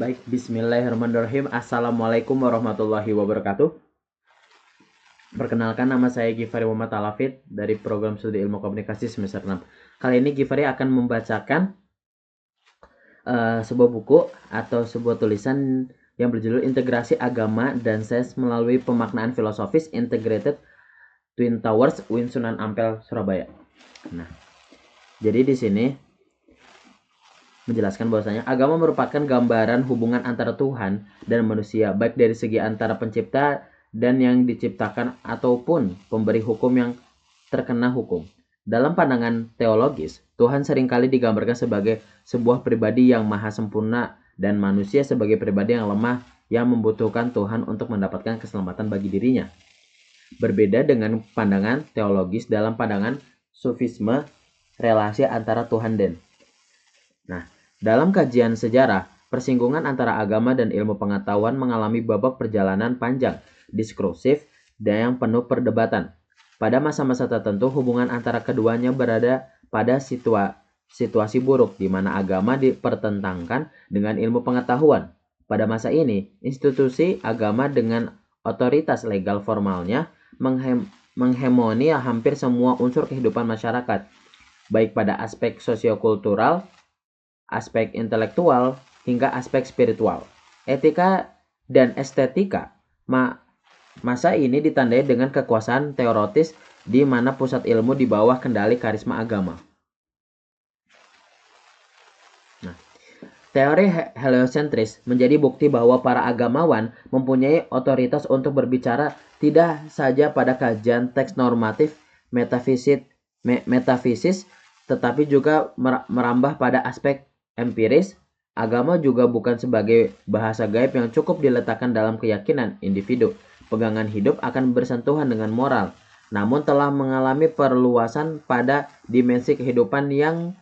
Baik, bismillahirrahmanirrahim. Assalamualaikum warahmatullahi wabarakatuh. Perkenalkan, nama saya Givari Muhammad Alafid dari program studi ilmu komunikasi semester 6. Kali ini Givari akan membacakan sebuah buku atau sebuah tulisan yang berjudul Integrasi Agama dan Sains Melalui Pemaknaan Filosofis Integrated Twin Towers, UIN Sunan Ampel, Surabaya. Nah, jadi di sini menjelaskan bahwasanya agama merupakan gambaran hubungan antara Tuhan dan manusia, baik dari segi antara pencipta dan yang diciptakan ataupun pemberi hukum yang terkena hukum. Dalam pandangan teologis, Tuhan seringkali digambarkan sebagai sebuah pribadi yang maha sempurna dan manusia sebagai pribadi yang lemah yang membutuhkan Tuhan untuk mendapatkan keselamatan bagi dirinya. Berbeda dengan pandangan teologis, dalam pandangan sufisme, relasi antara Tuhan dan. Nah, dalam kajian sejarah, persinggungan antara agama dan ilmu pengetahuan mengalami babak perjalanan panjang, diskursif, dan yang penuh perdebatan. Pada masa-masa tertentu, hubungan antara keduanya berada pada situasi buruk, di mana agama dipertentangkan dengan ilmu pengetahuan. Pada masa ini, institusi agama dengan otoritas legal formalnya menghegemoni hampir semua unsur kehidupan masyarakat, baik pada aspek sosiokultural, aspek intelektual, hingga aspek spiritual. Etika dan estetika masa ini ditandai dengan kekuasaan teoritis di mana pusat ilmu di bawah kendali karisma agama. Nah, teori heliocentris menjadi bukti bahwa para agamawan mempunyai otoritas untuk berbicara tidak saja pada kajian teks normatif metafisis, tetapi juga merambah pada aspek empiris. Agama juga bukan sebagai bahasa gaib yang cukup diletakkan dalam keyakinan individu. Pegangan hidup akan bersentuhan dengan moral, namun telah mengalami perluasan pada dimensi kehidupan yang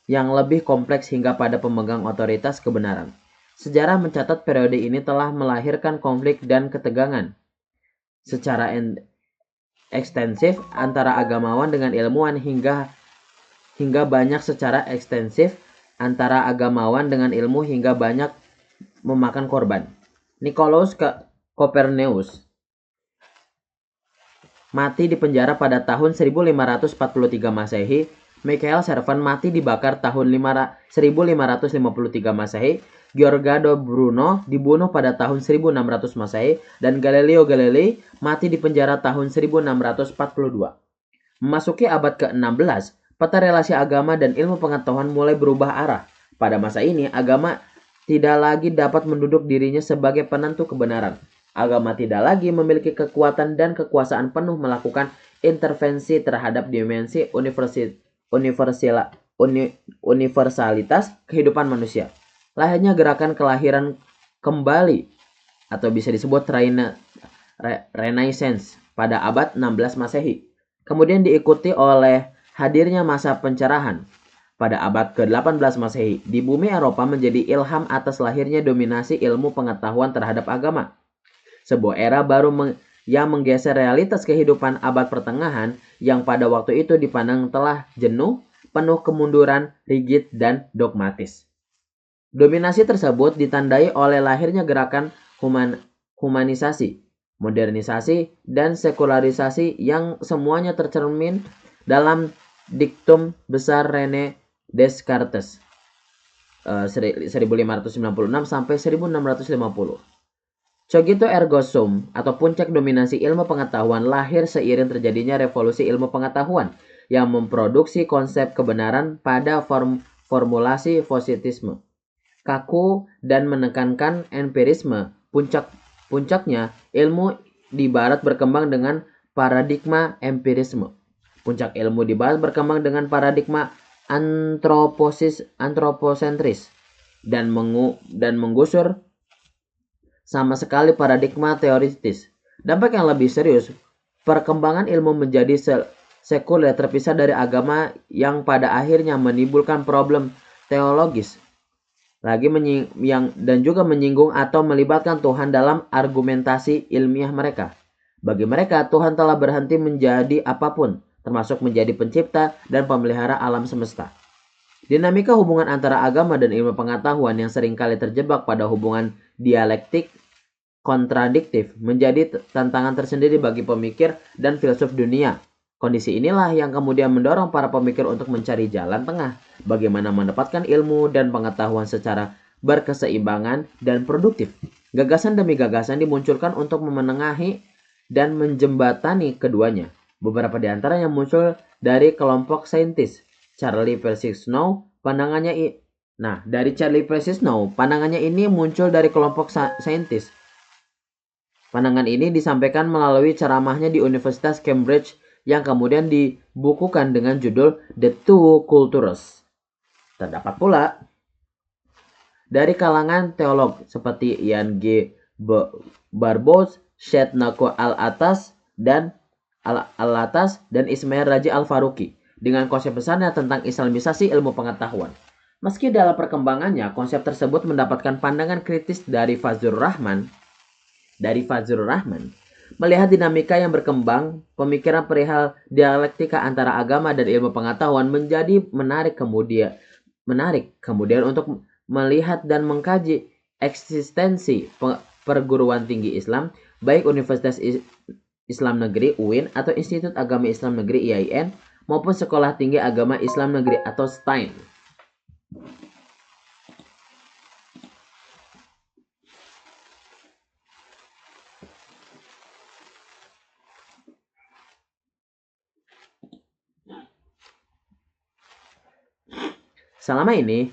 lebih kompleks hingga pada pemegang otoritas kebenaran. Sejarah mencatat periode ini telah melahirkan konflik dan ketegangan secara ekstensif antara agamawan dengan ilmuwan hingga banyak secara ekstensif antara agamawan dengan ilmu hingga banyak memakan korban. Nicolaus Copernicus mati di penjara pada tahun 1543 Masehi. Michael Servan mati dibakar tahun 1553 Masehi. Giordano Bruno dibunuh pada tahun 1600 Masehi dan Galileo Galilei mati di penjara tahun 1642. Memasuki abad ke-16, peta relasi agama dan ilmu pengetahuan mulai berubah arah. Pada masa ini, agama tidak lagi dapat menduduk dirinya sebagai penentu kebenaran. Agama tidak lagi memiliki kekuatan dan kekuasaan penuh melakukan intervensi terhadap dimensi universalitas kehidupan manusia. Lahirnya gerakan kelahiran kembali atau bisa disebut Renaissance pada abad 16 Masehi. Kemudian diikuti oleh hadirnya masa pencerahan pada abad ke-18 Masehi. Di bumi Eropa menjadi ilham atas lahirnya dominasi ilmu pengetahuan terhadap agama. Sebuah era baru yang menggeser realitas kehidupan abad pertengahan yang pada waktu itu dipandang telah jenuh, penuh kemunduran, rigid, dan dogmatis. Dominasi tersebut ditandai oleh lahirnya gerakan humanisasi, modernisasi, dan sekularisasi yang semuanya tercermin dalam diktum besar René Descartes 1596 sampai 1650. Cogito ergo sum atau puncak dominasi ilmu pengetahuan lahir seiring terjadinya revolusi ilmu pengetahuan yang memproduksi konsep kebenaran pada formulasi positisme kaku dan menekankan empirisme. Puncaknya ilmu di barat berkembang dengan paradigma empirisme. Puncak ilmu di barat berkembang dengan paradigma antroposentris dan menggusur sama sekali paradigma teoritis. Dampak yang lebih serius, perkembangan ilmu menjadi sekuler terpisah dari agama yang pada akhirnya menimbulkan problem teologis dan juga menyinggung atau melibatkan Tuhan dalam argumentasi ilmiah mereka. Bagi mereka, Tuhan telah berhenti menjadi apapun, termasuk menjadi pencipta dan pemelihara alam semesta. Dinamika hubungan antara agama dan ilmu pengetahuan yang seringkali terjebak pada hubungan dialektik kontradiktif menjadi tantangan tersendiri bagi pemikir dan filsuf dunia. Kondisi inilah yang kemudian mendorong para pemikir untuk mencari jalan tengah, bagaimana mendapatkan ilmu dan pengetahuan secara berkeseimbangan dan produktif. Gagasan demi gagasan dimunculkan untuk memenengahi dan menjembatani keduanya. Beberapa di antaranya muncul dari kelompok saintis. Charlie Percy Snow, pandangannya ini muncul dari kelompok saintis. Pandangan ini disampaikan melalui ceramahnya di Universitas Cambridge yang kemudian dibukukan dengan judul The Two Cultures. Terdapat pula dari kalangan teolog seperti Ian G. Barbouz, Syed Nako Al-Atas dan Ismail Raji Al-Faruqi dengan konsep besarnya tentang islamisasi ilmu pengetahuan. Meski dalam perkembangannya, konsep tersebut mendapatkan pandangan kritis dari Fazlur Rahman, melihat dinamika yang berkembang, pemikiran perihal dialektika antara agama dan ilmu pengetahuan menjadi menarik kemudian untuk melihat dan mengkaji eksistensi perguruan tinggi Islam, baik Universitas Islam Negeri UIN atau Institut Agama Islam Negeri IAIN maupun Sekolah Tinggi Agama Islam Negeri atau STAIN. Selama ini,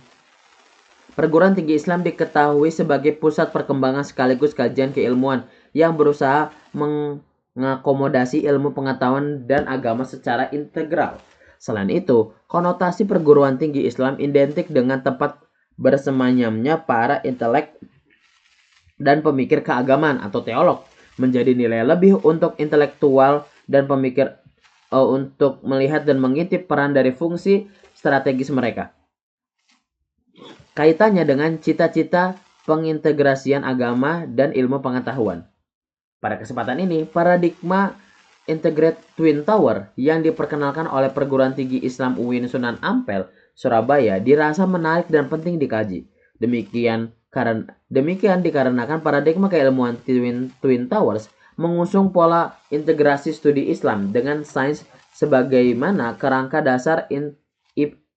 perguruan tinggi Islam diketahui sebagai pusat perkembangan sekaligus kajian keilmuan yang berusaha mengakomodasi ilmu pengetahuan dan agama secara integral. Selain itu, konotasi perguruan tinggi Islam identik dengan tempat bersemayamnya para intelek dan pemikir keagamaan atau teolog, menjadi nilai lebih untuk intelektual dan pemikir untuk melihat dan mengintip peran dari fungsi strategis mereka. Kaitannya dengan cita-cita pengintegrasian agama dan ilmu pengetahuan. Pada kesempatan ini, paradigma Integrated Twin Tower yang diperkenalkan oleh perguruan tinggi Islam UIN Sunan Ampel, Surabaya dirasa menarik dan penting dikaji. Demikian dikarenakan paradigma keilmuan Twin Towers mengusung pola integrasi studi Islam dengan sains sebagaimana kerangka dasar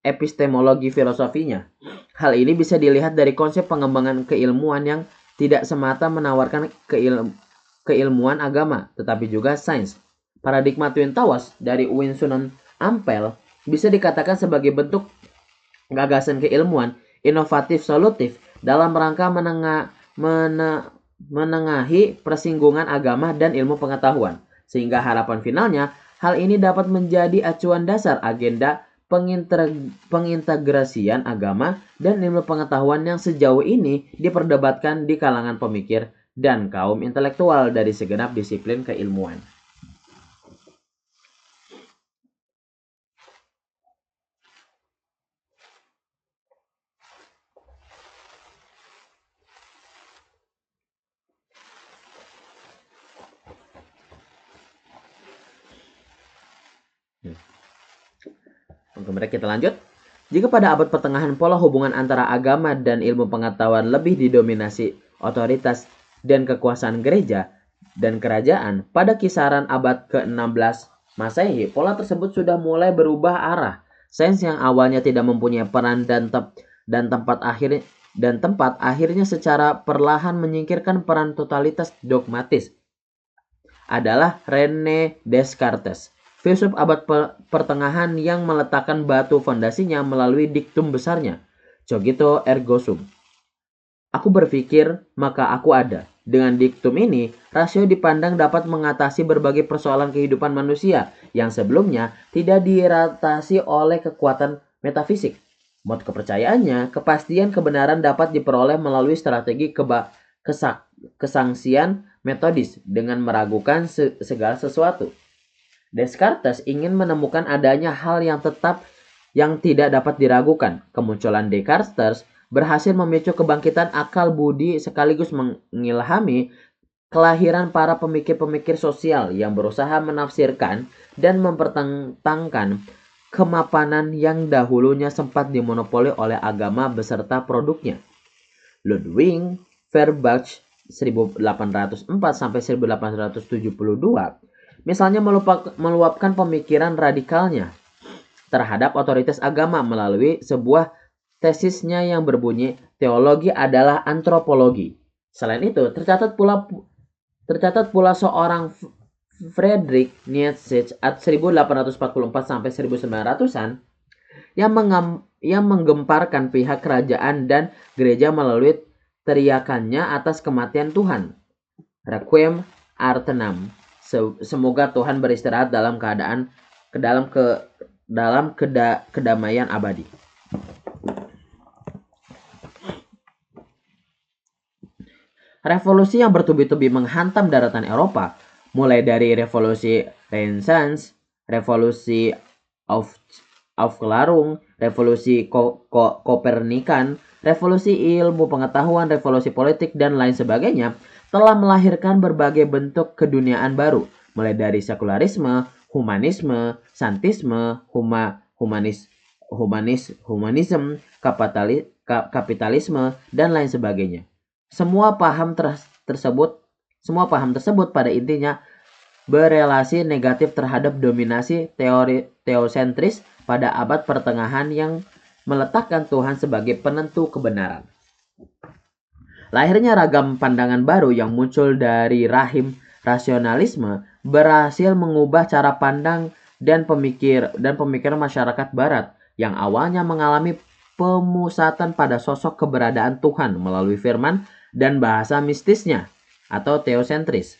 epistemologi filosofinya. Hal ini bisa dilihat dari konsep pengembangan keilmuan yang tidak semata menawarkan keilmuan agama, tetapi juga sains. Paradigma Twin Towers dari UIN Sunan Ampel bisa dikatakan sebagai bentuk gagasan keilmuan inovatif solutif dalam rangka menengahi persinggungan agama dan ilmu pengetahuan. Sehingga harapan finalnya, hal ini dapat menjadi acuan dasar agenda pengintegrasian agama dan ilmu pengetahuan yang sejauh ini diperdebatkan di kalangan pemikir dan kaum intelektual dari segenap disiplin keilmuan. Kemudian kita lanjut. Jika pada abad pertengahan pola hubungan antara agama dan ilmu pengetahuan lebih didominasi otoritas dan kekuasaan gereja dan kerajaan, pada kisaran abad ke-16 Masehi, pola tersebut sudah mulai berubah arah. Sains yang awalnya tidak mempunyai peran dan tempat akhirnya secara perlahan menyingkirkan peran totalitas dogmatis adalah René Descartes, filsuf abad pertengahan yang meletakkan batu fondasinya melalui diktum besarnya, cogito ergo sum. Aku berpikir, maka aku ada. Dengan diktum ini, rasio dipandang dapat mengatasi berbagai persoalan kehidupan manusia yang sebelumnya tidak diratasi oleh kekuatan metafisik. Mod kepercayaannya, kepastian kebenaran dapat diperoleh melalui strategi kesangsian metodis dengan meragukan segala sesuatu. Descartes ingin menemukan adanya hal yang tetap yang tidak dapat diragukan. Kemunculan Descartes berhasil memicu kebangkitan akal budi sekaligus mengilhami kelahiran para pemikir-pemikir sosial yang berusaha menafsirkan dan mempertentangkan kemapanan yang dahulunya sempat dimonopoli oleh agama beserta produknya. Ludwig Feuerbach 1804-1872 misalnya meluapkan pemikiran radikalnya terhadap otoritas agama melalui sebuah tesisnya yang berbunyi teologi adalah antropologi. Selain itu, tercatat pula seorang Friedrich Nietzsche 1844-1900-an yang menggemparkan pihak kerajaan dan gereja melalui teriakannya atas kematian Tuhan. Requiem Artenam. Semoga Tuhan beristirahat dalam kedamaian abadi. Revolusi yang bertubi-tubi menghantam daratan Eropa, mulai dari revolusi Renaissance, revolusi Aufklärung, revolusi Kopernikan, revolusi ilmu pengetahuan, revolusi politik, dan lain sebagainya, telah melahirkan berbagai bentuk keduniaan baru, mulai dari sekularisme, humanisme, santisme, humanisme, kapitalisme, dan lain sebagainya. Semua paham tersebut pada intinya berelasi negatif terhadap dominasi teori teosentris pada abad pertengahan yang meletakkan Tuhan sebagai penentu kebenaran. Lahirnya ragam pandangan baru yang muncul dari rahim rasionalisme berhasil mengubah cara pandang dan pemikiran masyarakat barat yang awalnya mengalami pemusatan pada sosok keberadaan Tuhan melalui firman dan bahasa mistisnya atau teosentris.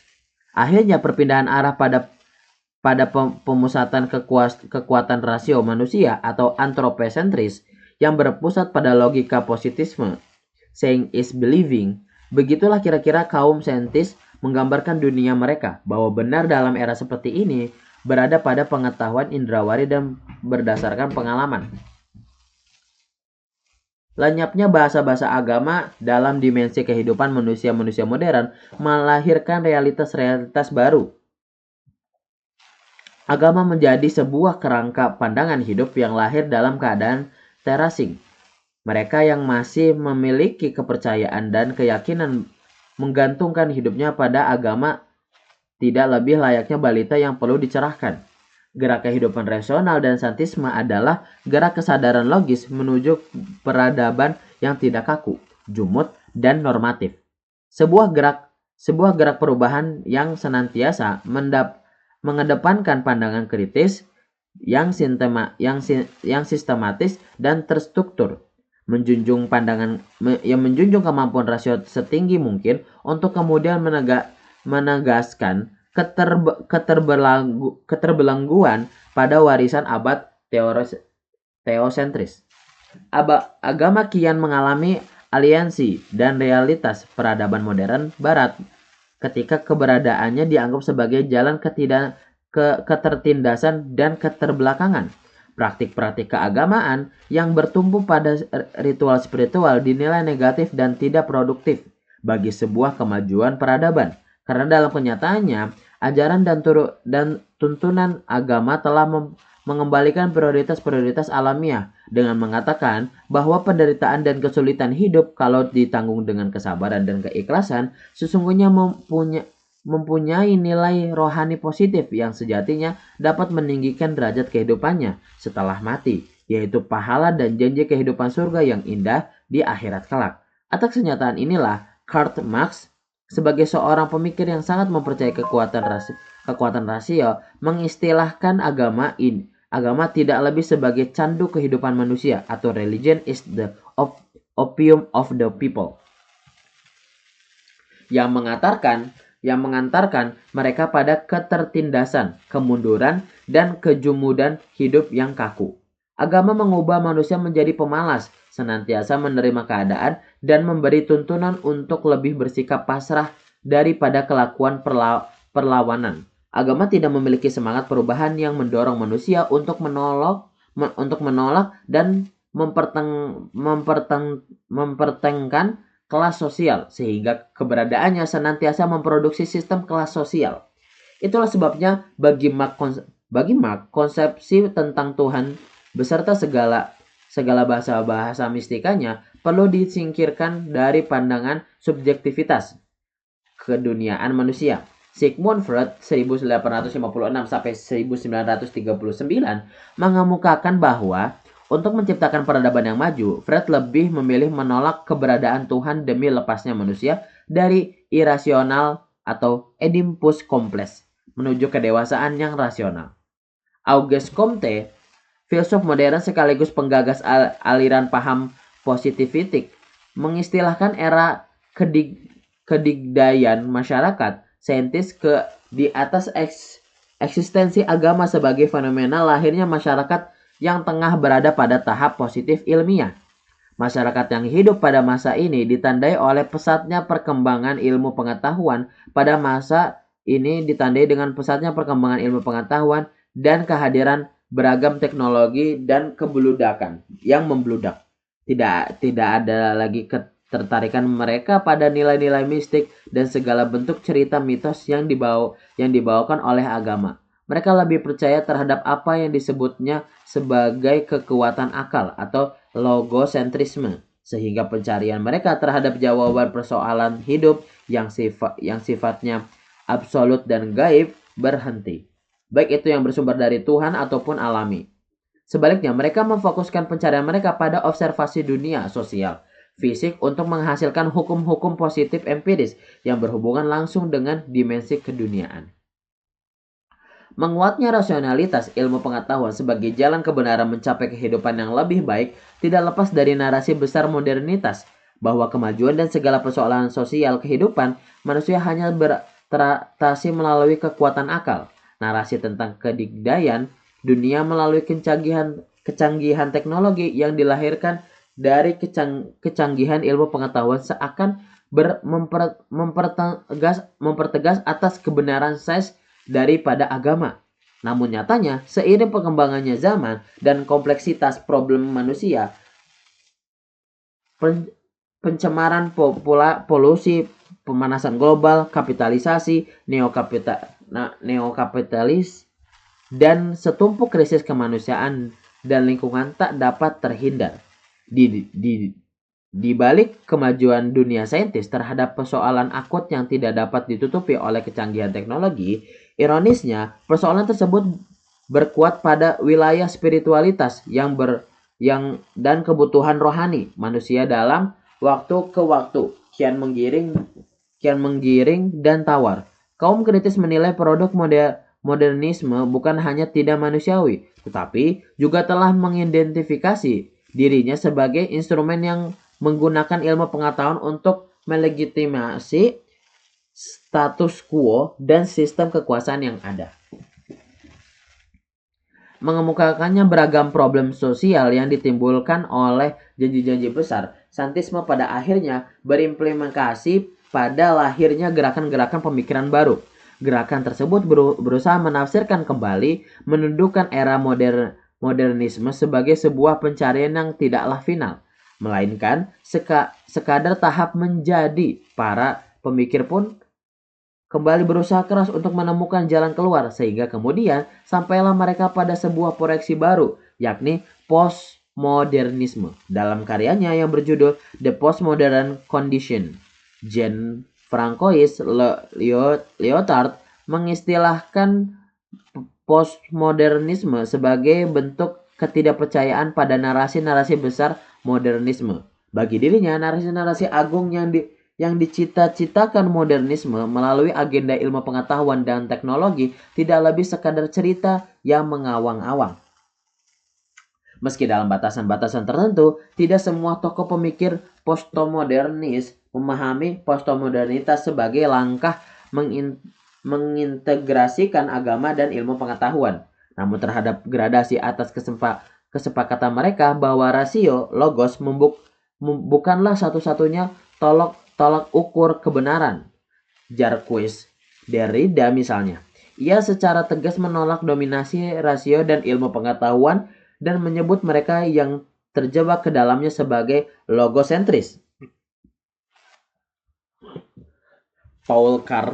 Akhirnya perpindahan arah pada pemusatan kekuatan rasio manusia atau antropocentris yang berpusat pada logika positisme, seeing is believing. Begitulah kira-kira kaum saintis menggambarkan dunia mereka, bahwa benar dalam era seperti ini berada pada pengetahuan indrawari dan berdasarkan pengalaman. Lenyapnya bahasa-bahasa agama dalam dimensi kehidupan manusia-manusia modern melahirkan realitas-realitas baru. Agama menjadi sebuah kerangka pandangan hidup yang lahir dalam keadaan terasing. Mereka yang masih memiliki kepercayaan dan keyakinan menggantungkan hidupnya pada agama tidak lebih layaknya balita yang perlu dicerahkan. Gerak kehidupan rasional dan santisme adalah gerak kesadaran logis menuju peradaban yang tidak kaku, jumut, dan normatif. Sebuah gerak perubahan yang senantiasa mengedepankan pandangan kritis yang sistematis dan terstruktur, menjunjung kemampuan rasio setinggi mungkin untuk kemudian menegaskan keterbelengguan pada warisan abad teosentris. Agama kian mengalami aliansi dan realitas peradaban modern barat ketika keberadaannya dianggap sebagai jalan ketertindasan dan keterbelakangan. Praktik-praktik keagamaan yang bertumpu pada ritual spiritual dinilai negatif dan tidak produktif bagi sebuah kemajuan peradaban. Karena dalam kenyataannya, ajaran dan tuntunan agama telah mengembalikan prioritas-prioritas alamiah dengan mengatakan bahwa penderitaan dan kesulitan hidup kalau ditanggung dengan kesabaran dan keikhlasan sesungguhnya mempunyai nilai rohani positif yang sejatinya dapat meninggikan derajat kehidupannya setelah mati, yaitu pahala dan janji kehidupan surga yang indah di akhirat kelak. Atas kenyataan inilah Karl Marx sebagai seorang pemikir yang sangat mempercayai kekuatan rasio mengistilahkan agama tidak lebih sebagai candu kehidupan manusia atau religion is the opium of the people yang mengantarkan mereka pada ketertindasan, kemunduran, dan kejumudan hidup yang kaku. Agama mengubah manusia menjadi pemalas, senantiasa menerima keadaan dan memberi tuntunan untuk lebih bersikap pasrah daripada kelakuan perlawanan. Agama tidak memiliki semangat perubahan yang mendorong manusia untuk menolak dan mempertengkan kelas sosial, sehingga keberadaannya senantiasa memproduksi sistem kelas sosial. Itulah sebabnya bagi Bagi Mark, konsepsi tentang Tuhan beserta segala bahasa-bahasa mistikanya perlu disingkirkan dari pandangan subjektivitas keduniaan manusia. Sigmund Freud 1856 sampai 1939 mengemukakan bahwa untuk menciptakan peradaban yang maju, Freud lebih memilih menolak keberadaan Tuhan demi lepasnya manusia dari irasional atau Oedipus kompleks menuju kedewasaan yang rasional. Auguste Comte, filsuf modern sekaligus penggagas aliran paham positivistik, mengistilahkan era kedigdayan masyarakat saintis di atas eksistensi agama sebagai fenomena lahirnya masyarakat yang tengah berada pada tahap positif ilmiah. Masyarakat yang hidup pada masa ini ditandai oleh pesatnya perkembangan ilmu pengetahuan. Pada masa ini ditandai dengan pesatnya perkembangan ilmu pengetahuan dan kehadiran beragam teknologi dan kebeludakan yang membludak. Tidak ada lagi ketertarikan mereka pada nilai-nilai mistik dan segala bentuk cerita mitos yang dibawakan oleh agama. Mereka lebih percaya terhadap apa yang disebutnya sebagai kekuatan akal atau logosentrisme, sehingga pencarian mereka terhadap jawaban persoalan hidup yang sifatnya absolut dan gaib berhenti, baik itu yang bersumber dari Tuhan ataupun alami. Sebaliknya, mereka memfokuskan pencarian mereka pada observasi dunia sosial, fisik untuk menghasilkan hukum-hukum positif empiris yang berhubungan langsung dengan dimensi keduniaan. Menguatnya rasionalitas ilmu pengetahuan sebagai jalan kebenaran mencapai kehidupan yang lebih baik tidak lepas dari narasi besar modernitas bahwa kemajuan dan segala persoalan sosial kehidupan manusia hanya teratasi melalui kekuatan akal. Narasi tentang kedigdayan dunia melalui kecanggihan teknologi yang dilahirkan dari kecanggihan ilmu pengetahuan seakan mempertegas atas kebenaran sains daripada agama. Namun nyatanya, seiring perkembangannya zaman dan kompleksitas problem manusia, pencemaran polusi, pemanasan global, kapitalisasi, neokapitalis, dan setumpuk krisis kemanusiaan dan lingkungan tak dapat terhindar. Di balik kemajuan dunia saintis terhadap persoalan akut yang tidak dapat ditutupi oleh kecanggihan teknologi, ironisnya persoalan tersebut berkuat pada wilayah spiritualitas dan kebutuhan rohani manusia dalam waktu ke waktu kian menggiring dan tawar. Kaum kritis menilai produk modernisme bukan hanya tidak manusiawi, tetapi juga telah mengidentifikasi dirinya sebagai instrumen yang menggunakan ilmu pengetahuan untuk melegitimasi status quo dan sistem kekuasaan yang ada. Mengemukakannya beragam problem sosial yang ditimbulkan oleh janji-janji besar, saintisme pada akhirnya berimplementasi pada lahirnya gerakan-gerakan pemikiran baru. Gerakan tersebut berusaha menafsirkan kembali, menundukkan era modernisme sebagai sebuah pencarian yang tidaklah final, melainkan sekadar tahap menjadi. Para pemikir pun kembali berusaha keras untuk menemukan jalan keluar, sehingga kemudian sampailah mereka pada sebuah proyeksi baru, yakni postmodernisme. Dalam karyanya yang berjudul The Postmodern Condition, Jean-Francois Lyotard mengistilahkan postmodernisme sebagai bentuk ketidakpercayaan pada narasi-narasi besar modernisme. Bagi dirinya, narasi-narasi agung yang dicita-citakan modernisme melalui agenda ilmu pengetahuan dan teknologi tidak lebih sekadar cerita yang mengawang-awang. Meski dalam batasan-batasan tertentu, tidak semua tokoh pemikir postmodernis memahami postmodernitas sebagai langkah mengintegrasikan agama dan ilmu pengetahuan. Namun terhadap gradasi atas kesepakatan mereka bahwa rasio logos bukanlah satu-satunya tolak ukur kebenaran. Jacques Derrida misalnya, ia secara tegas menolak dominasi rasio dan ilmu pengetahuan dan menyebut mereka yang terjebak ke dalamnya sebagai logosentris. Paul Karl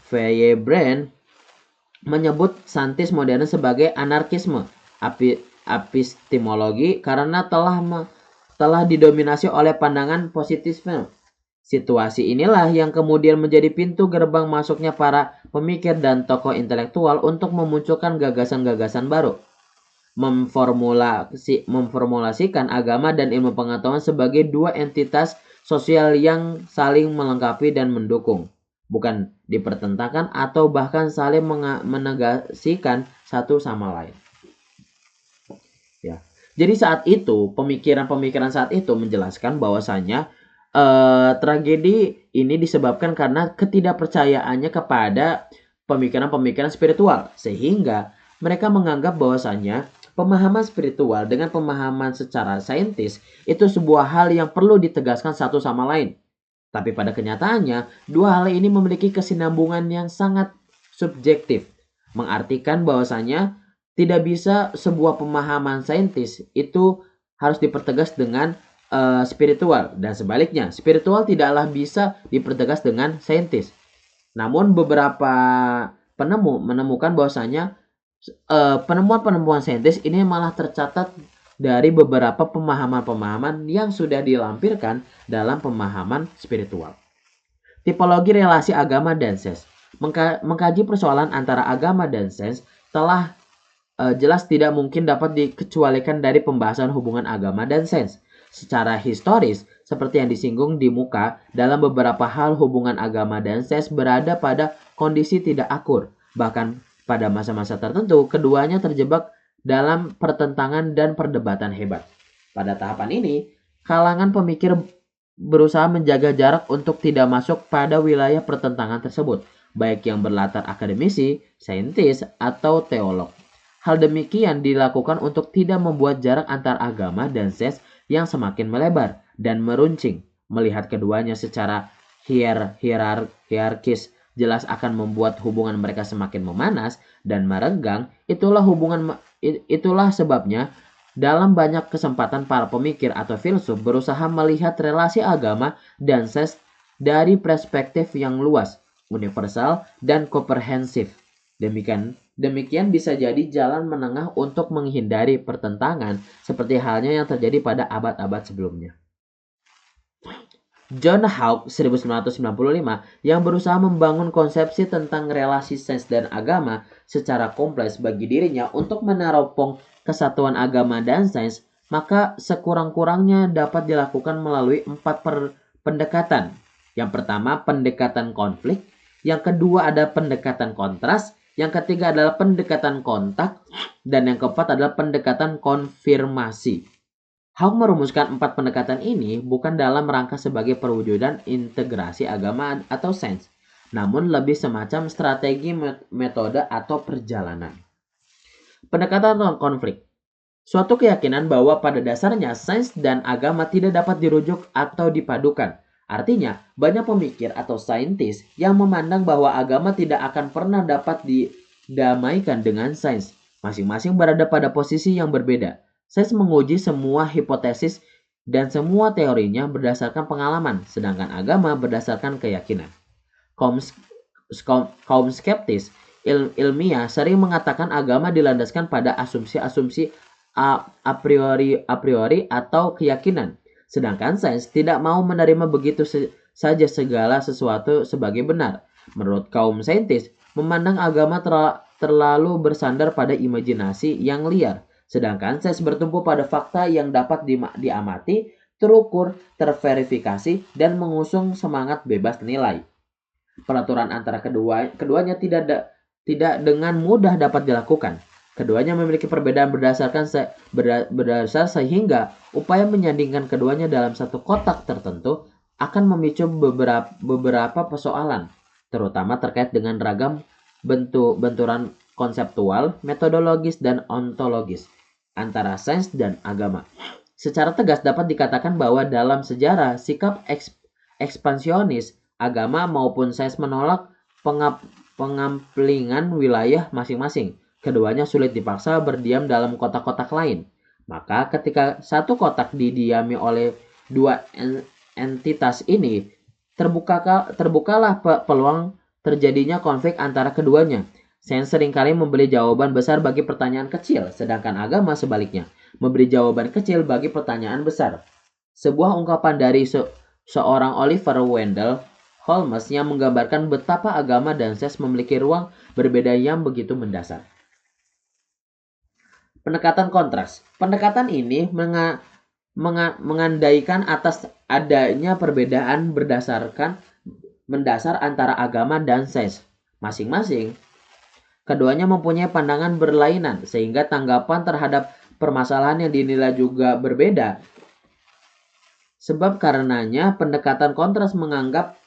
Feyerabend menyebut saintis modern sebagai anarkisme epistemologi karena telah didominasi oleh pandangan positifisme. Situasi inilah yang kemudian menjadi pintu gerbang masuknya para pemikir dan tokoh intelektual untuk memunculkan gagasan-gagasan baru, memformulasikan agama dan ilmu pengetahuan sebagai dua entitas sosial yang saling melengkapi dan mendukung, bukan dipertentangkan atau bahkan saling menegasikan satu sama lain. Ya. Jadi saat itu, pemikiran-pemikiran saat itu menjelaskan bahwasanya tragedi ini disebabkan karena ketidakpercayaannya kepada pemikiran-pemikiran spiritual, sehingga mereka menganggap bahwasanya pemahaman spiritual dengan pemahaman secara saintis itu sebuah hal yang perlu ditegaskan satu sama lain. Tapi pada kenyataannya, dua hal ini memiliki kesinambungan yang sangat subjektif, mengartikan bahwasanya tidak bisa sebuah pemahaman saintis itu harus dipertegas dengan spiritual, dan sebaliknya, spiritual tidaklah bisa dipertegas dengan saintis. Namun beberapa penemu menemukan bahwasanya penemuan-penemuan saintis ini malah tercatat dari beberapa pemahaman-pemahaman yang sudah dilampirkan dalam pemahaman spiritual. Tipologi relasi agama dan sains. Mengkaji persoalan antara agama dan sains telah jelas tidak mungkin dapat dikecualikan dari pembahasan hubungan agama dan sains. Secara historis, seperti yang disinggung di muka, dalam beberapa hal hubungan agama dan sains berada pada kondisi tidak akur. Bahkan pada masa-masa tertentu, keduanya terjebak dalam pertentangan dan perdebatan hebat. Pada tahapan ini, kalangan pemikir berusaha menjaga jarak untuk tidak masuk pada wilayah pertentangan tersebut, baik yang berlatar akademisi, saintis, atau teolog. Hal demikian dilakukan untuk tidak membuat jarak antar agama dan sains yang semakin melebar dan meruncing. Melihat keduanya secara hierarkis jelas akan membuat hubungan mereka semakin memanas dan merenggang. Itulah sebabnya dalam banyak kesempatan para pemikir atau filsuf berusaha melihat relasi agama dan sains dari perspektif yang luas, universal, dan komprehensif. Demikian bisa jadi jalan menengah untuk menghindari pertentangan seperti halnya yang terjadi pada abad-abad sebelumnya. John Hawke 1995 yang berusaha membangun konsepsi tentang relasi sains dan agama secara kompleks bagi dirinya untuk meneropong kesatuan agama dan sains, maka sekurang-kurangnya dapat dilakukan melalui 4 pendekatan. Yang pertama, pendekatan konflik. Yang kedua ada pendekatan kontras. Yang ketiga adalah pendekatan kontak, dan yang keempat adalah pendekatan konfirmasi. Hawke merumuskan 4 pendekatan ini bukan dalam rangka sebagai perwujudan integrasi agama atau sains, namun lebih semacam strategi metode atau perjalanan. Pendekatan konflik. Suatu keyakinan bahwa pada dasarnya sains dan agama tidak dapat dirujuk atau dipadukan. Artinya, banyak pemikir atau saintis yang memandang bahwa agama tidak akan pernah dapat didamaikan dengan sains. Masing-masing berada pada posisi yang berbeda. Sains menguji semua hipotesis dan semua teorinya berdasarkan pengalaman, sedangkan agama berdasarkan keyakinan. Kaum skeptis ilmiah sering mengatakan agama dilandaskan pada asumsi-asumsi a priori atau keyakinan. Sedangkan sains tidak mau menerima begitu saja segala sesuatu sebagai benar. Menurut kaum saintis, memandang agama terlalu bersandar pada imajinasi yang liar. Sedangkan sains bertumpu pada fakta yang dapat diamati, terukur, terverifikasi, dan mengusung semangat bebas nilai. Peraturan antara keduanya tidak dengan mudah dapat dilakukan. Keduanya memiliki perbedaan berdasar sehingga upaya menyandingkan keduanya dalam satu kotak tertentu akan memicu beberapa persoalan, terutama terkait dengan ragam benturan konseptual, metodologis, dan ontologis antara sains dan agama. Secara tegas dapat dikatakan bahwa dalam sejarah sikap ekspansionis agama maupun sains menolak pengamplingan wilayah masing-masing. Keduanya sulit dipaksa berdiam dalam kotak-kotak lain. Maka ketika satu kotak didiami oleh dua entitas ini, terbukalah peluang terjadinya konflik antara keduanya. Sains seringkali memberi jawaban besar bagi pertanyaan kecil, sedangkan agama sebaliknya, memberi jawaban kecil bagi pertanyaan besar. Sebuah ungkapan dari seorang Oliver Wendell Holmes yang menggambarkan betapa agama dan sains memiliki ruang berbeda yang begitu mendasar. Pendekatan kontras. Pendekatan ini mengandaikan atas adanya perbedaan mendasar antara agama dan sains. Masing-masing, keduanya mempunyai pandangan berlainan sehingga tanggapan terhadap permasalahan yang dinilai juga berbeda. Sebab karenanya pendekatan kontras menganggap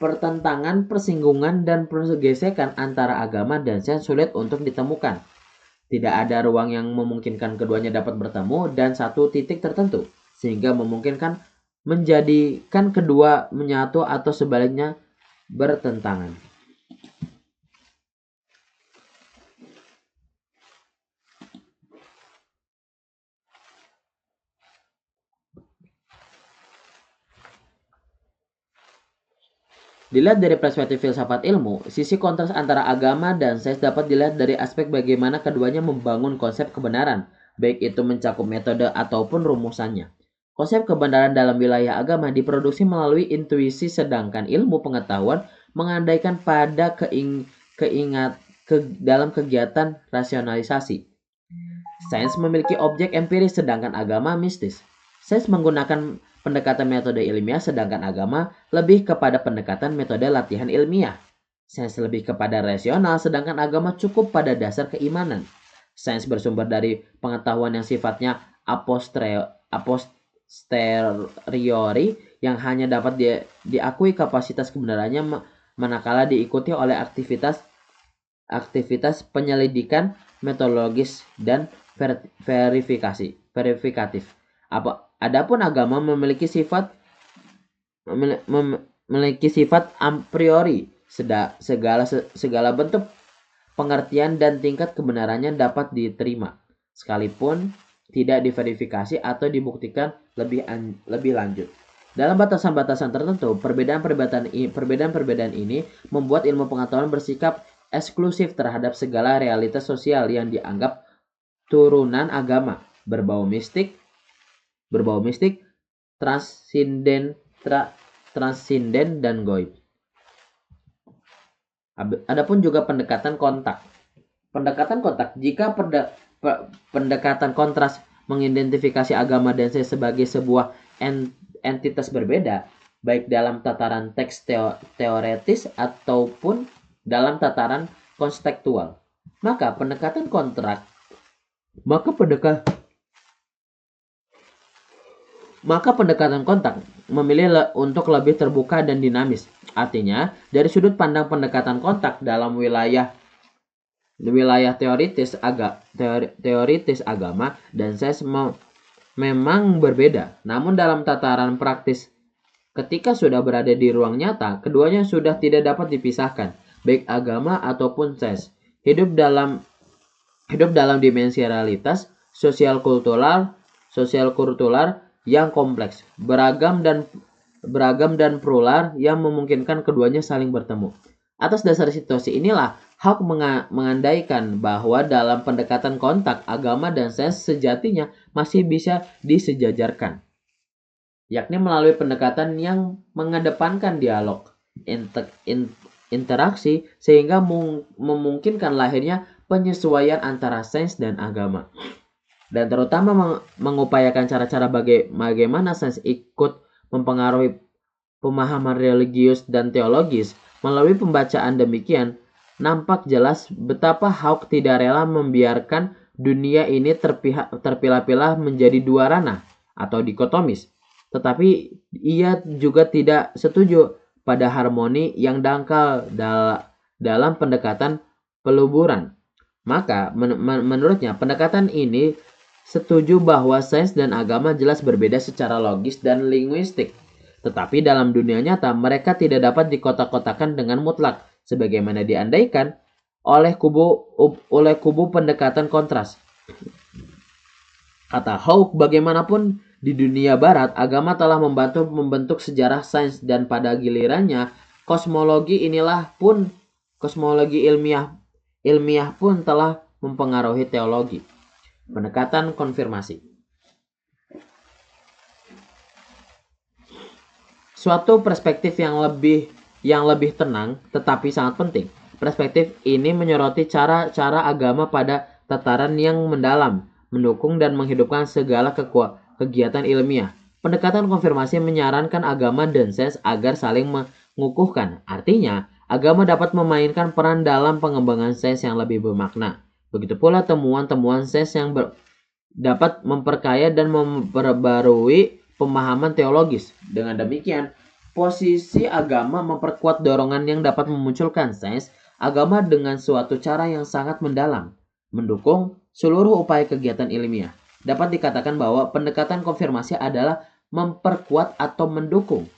pertentangan, persinggungan, dan pergesekan antara agama dan sains sulit untuk ditemukan. Tidak ada ruang yang memungkinkan keduanya dapat bertemu dan satu titik tertentu, sehingga memungkinkan menjadikan kedua menyatu atau sebaliknya bertentangan. Dilihat dari perspektif filsafat ilmu, sisi kontras antara agama dan sains dapat dilihat dari aspek bagaimana keduanya membangun konsep kebenaran, baik itu mencakup metode ataupun rumusannya. Konsep kebenaran dalam wilayah agama diproduksi melalui intuisi, sedangkan ilmu pengetahuan mengandaikan pada dalam kegiatan rasionalisasi. Sains memiliki objek empiris, sedangkan agama mistis. Sains menggunakan pendekatan metode ilmiah, sedangkan agama lebih kepada pendekatan metode latihan ilmiah. Sains lebih kepada rasional, sedangkan agama cukup pada dasar keimanan. Sains bersumber dari pengetahuan yang sifatnya posteriori yang hanya dapat diakui kapasitas kebenarannya manakala diikuti oleh aktivitas penyelidikan metodologis dan verifikatif. Adapun agama memiliki sifat a priori. Segala bentuk pengertian dan tingkat kebenarannya dapat diterima, sekalipun tidak diverifikasi atau dibuktikan lebih lanjut. Dalam batasan-batasan tertentu, perbedaan ini membuat ilmu pengetahuan bersikap eksklusif terhadap segala realitas sosial yang dianggap turunan agama, berbau mistik, transinden dan goib. Adapun juga pendekatan kontak. Jika pendekatan kontras mengidentifikasi agama dan sains sebagai sebuah entitas berbeda, baik dalam tataran teks teoretis ataupun dalam tataran konstekstual, maka pendekatan kontak memilih untuk lebih terbuka dan dinamis. Artinya, dari sudut pandang pendekatan kontak dalam wilayah teoritis agama dan sains memang berbeda. Namun dalam tataran praktis, ketika sudah berada di ruang nyata, keduanya sudah tidak dapat dipisahkan, baik agama ataupun sains. Hidup dalam dimensi realitas sosial kultural yang kompleks, beragam dan plural yang memungkinkan keduanya saling bertemu. Atas dasar situasi inilah, Hawke mengandaikan bahwa dalam pendekatan kontak, agama dan sains sejatinya masih bisa disejajarkan, yakni melalui pendekatan yang mengedepankan dialog, interaksi, sehingga memungkinkan lahirnya penyesuaian antara sains dan agama, dan terutama mengupayakan cara-cara bagaimana sains ikut mempengaruhi pemahaman religius dan teologis. Melalui pembacaan demikian, nampak jelas betapa Hawke tidak rela membiarkan dunia ini terpilah-pilah menjadi dua ranah atau dikotomis, tetapi ia juga tidak setuju pada harmoni yang dangkal dalam pendekatan peluburan. Maka menurutnya pendekatan ini setuju bahwa sains dan agama jelas berbeda secara logis dan linguistik, tetapi dalam dunia nyata mereka tidak dapat dikotak-kotakan dengan mutlak sebagaimana diandaikan oleh kubu pendekatan kontras. Kata Hawke, bagaimanapun di dunia barat, agama telah membantu membentuk sejarah sains, dan pada gilirannya kosmologi ilmiah ilmiah pun telah mempengaruhi teologi. Pendekatan konfirmasi. Suatu perspektif yang lebih tenang tetapi sangat penting. Perspektif ini menyoroti cara-cara agama pada tataran yang mendalam, mendukung dan menghidupkan segala kegiatan ilmiah. Pendekatan konfirmasi menyarankan agama dan sains agar saling mengukuhkan. Artinya, agama dapat memainkan peran dalam pengembangan sains yang lebih bermakna. Begitu pula temuan-temuan sains yang dapat memperkaya dan memperbarui pemahaman teologis. Dengan demikian, posisi agama memperkuat dorongan yang dapat memunculkan sains agama dengan suatu cara yang sangat mendalam, mendukung seluruh upaya kegiatan ilmiah. Dapat dikatakan bahwa pendekatan konfirmasi adalah memperkuat atau mendukung.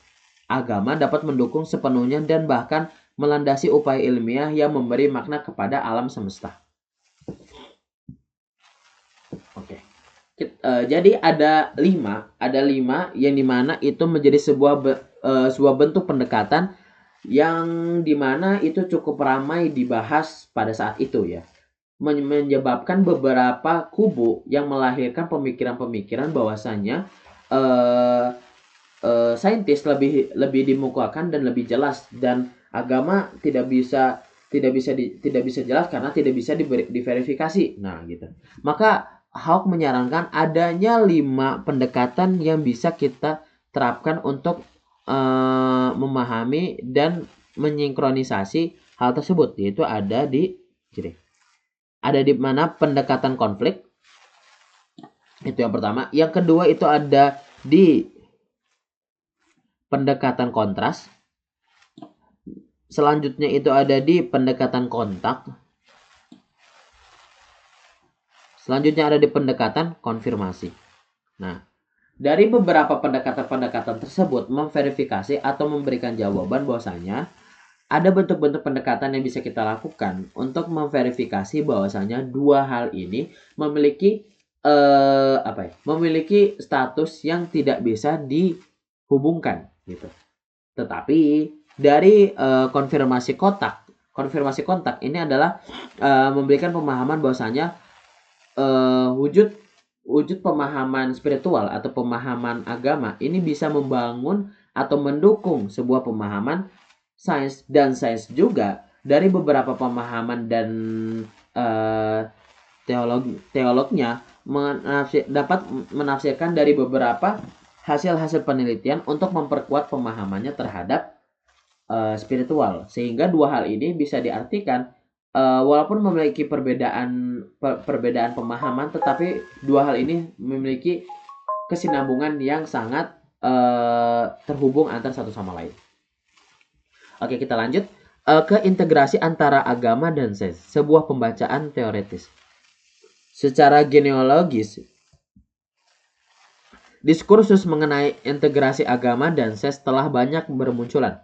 Agama dapat mendukung sepenuhnya dan bahkan melandasi upaya ilmiah yang memberi makna kepada alam semesta. Oke. Jadi ada lima yang dimana itu menjadi sebuah bentuk pendekatan yang dimana itu cukup ramai dibahas pada saat itu ya, menyebabkan beberapa kubu yang melahirkan pemikiran-pemikiran bahwasanya saintis lebih dimukakan dan lebih jelas, dan agama tidak bisa jelas karena tidak bisa diverifikasi. Nah, gitu. Maka Hawke menyarankan adanya 5 pendekatan yang bisa kita terapkan untuk memahami dan menyinkronisasi hal tersebut, yaitu ada di mana pendekatan konflik, itu yang pertama. Yang kedua itu ada di pendekatan kontras. Selanjutnya itu ada di pendekatan kontak. Selanjutnya ada di pendekatan konfirmasi. Nah, dari beberapa pendekatan-pendekatan tersebut memverifikasi atau memberikan jawaban bahwasanya ada bentuk-bentuk pendekatan yang bisa kita lakukan untuk memverifikasi bahwasanya dua hal ini memiliki memiliki status yang tidak bisa dihubungkan gitu. Tetapi dari konfirmasi kontak ini adalah memberikan pemahaman bahwasanya wujud pemahaman spiritual atau pemahaman agama ini bisa membangun atau mendukung sebuah pemahaman sains, dan sains juga dari beberapa pemahaman dan teolognya dapat menafsirkan dari beberapa hasil-hasil penelitian untuk memperkuat pemahamannya terhadap spiritual, sehingga dua hal ini bisa diartikan walaupun memiliki perbedaan pemahaman, tetapi dua hal ini memiliki kesinambungan yang sangat terhubung antara satu sama lain. Oke, kita lanjut ke integrasi antara agama dan sains, sebuah pembacaan teoretis. Secara genealogis, diskursus mengenai integrasi agama dan sains telah banyak bermunculan,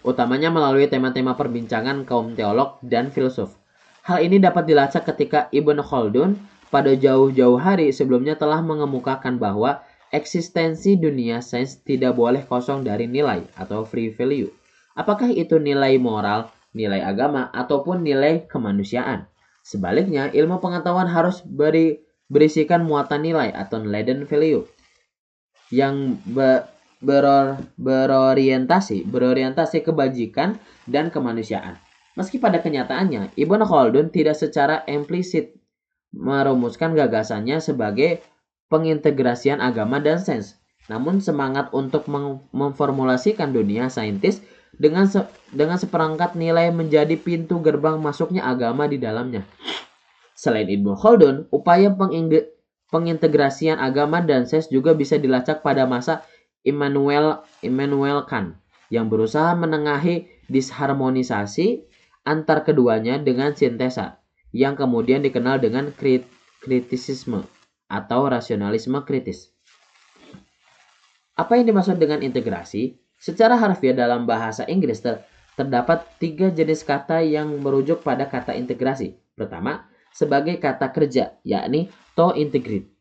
utamanya melalui tema-tema perbincangan kaum teolog dan filsuf. Hal ini dapat dilacak ketika Ibn Khaldun pada jauh-jauh hari sebelumnya telah mengemukakan bahwa eksistensi dunia sains tidak boleh kosong dari nilai atau free value. Apakah itu nilai moral, nilai agama, ataupun nilai kemanusiaan? Sebaliknya, ilmu pengetahuan harus berisikan muatan nilai atau laden value yang berorientasi kebajikan dan kemanusiaan. Meski pada kenyataannya, Ibn Khaldun tidak secara implisit merumuskan gagasannya sebagai pengintegrasian agama dan sains, namun semangat untuk memformulasikan dunia saintis dengan seperangkat nilai menjadi pintu gerbang masuknya agama di dalamnya. Selain Ibn Khaldun, upaya pengintegrasian agama dan sains juga bisa dilacak pada masa Immanuel Kant yang berusaha menengahi disharmonisasi antar keduanya dengan sintesa, yang kemudian dikenal dengan kritisisme atau rasionalisme kritis. Apa yang dimaksud dengan integrasi? Secara harfiah dalam bahasa Inggris terdapat 3 jenis kata yang merujuk pada kata integrasi. Pertama, sebagai kata kerja, yakni to integrate,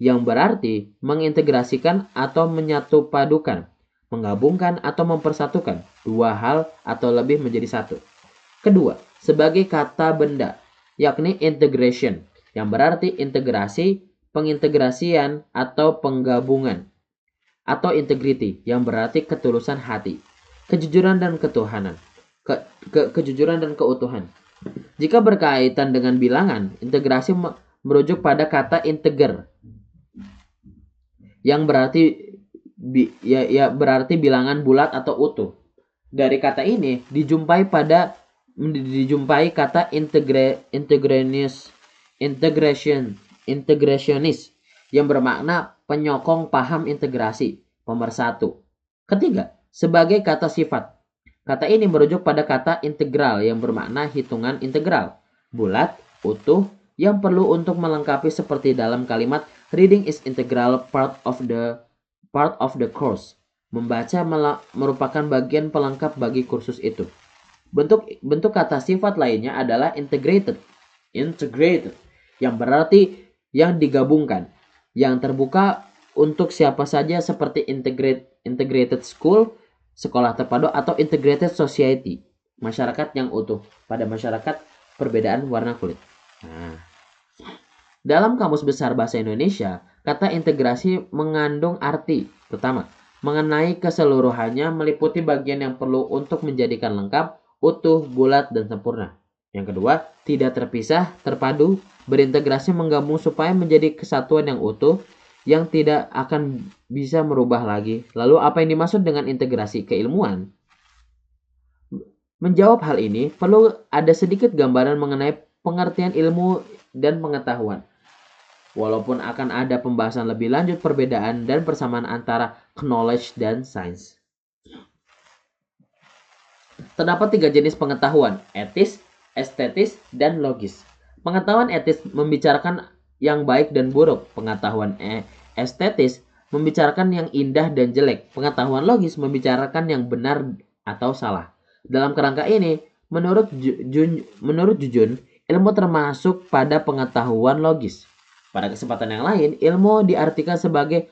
yang berarti mengintegrasikan atau menyatupadukan, menggabungkan atau mempersatukan dua hal atau lebih menjadi satu. Kedua, sebagai kata benda, yakni integration, yang berarti integrasi, pengintegrasian, atau penggabungan, atau integrity, yang berarti ketulusan hati, kejujuran dan ketuhanan, kejujuran dan keutuhan. Jika berkaitan dengan bilangan, integrasi merujuk pada kata integer, yang berarti berarti bilangan bulat atau utuh. Dari kata ini dijumpai kata integrationis yang bermakna penyokong paham integrasi, pemersatu. Ketiga, sebagai kata sifat. Kata ini merujuk pada kata integral yang bermakna hitungan integral, bulat, utuh, yang perlu untuk melengkapi seperti dalam kalimat reading is integral part of the course. Membaca merupakan bagian pelengkap bagi kursus itu. Bentuk kata sifat lainnya adalah integrated, yang berarti yang digabungkan, yang terbuka untuk siapa saja seperti integrated school, sekolah terpadu, atau integrated society, masyarakat yang utuh. Pada masyarakat perbedaan warna kulit. Dalam Kamus Besar Bahasa Indonesia, kata integrasi mengandung arti pertama, mengenai keseluruhannya, meliputi bagian yang perlu untuk menjadikan lengkap, utuh, bulat, dan sempurna. Yang kedua, tidak terpisah, terpadu, berintegrasi, menggabung supaya menjadi kesatuan yang utuh, yang tidak akan bisa merubah lagi. Lalu apa yang dimaksud dengan integrasi keilmuan? Menjawab hal ini, perlu ada sedikit gambaran mengenai pengertian ilmu dan pengetahuan. Walaupun akan ada pembahasan lebih lanjut perbedaan dan persamaan antara knowledge dan science. Terdapat 3 jenis pengetahuan, etis, estetis, dan logis. Pengetahuan etis membicarakan yang baik dan buruk. Pengetahuan estetis membicarakan yang indah dan jelek. Pengetahuan logis membicarakan yang benar atau salah. Dalam kerangka ini, menurut Jujun, ilmu termasuk pada pengetahuan logis. Pada kesempatan yang lain, ilmu diartikan sebagai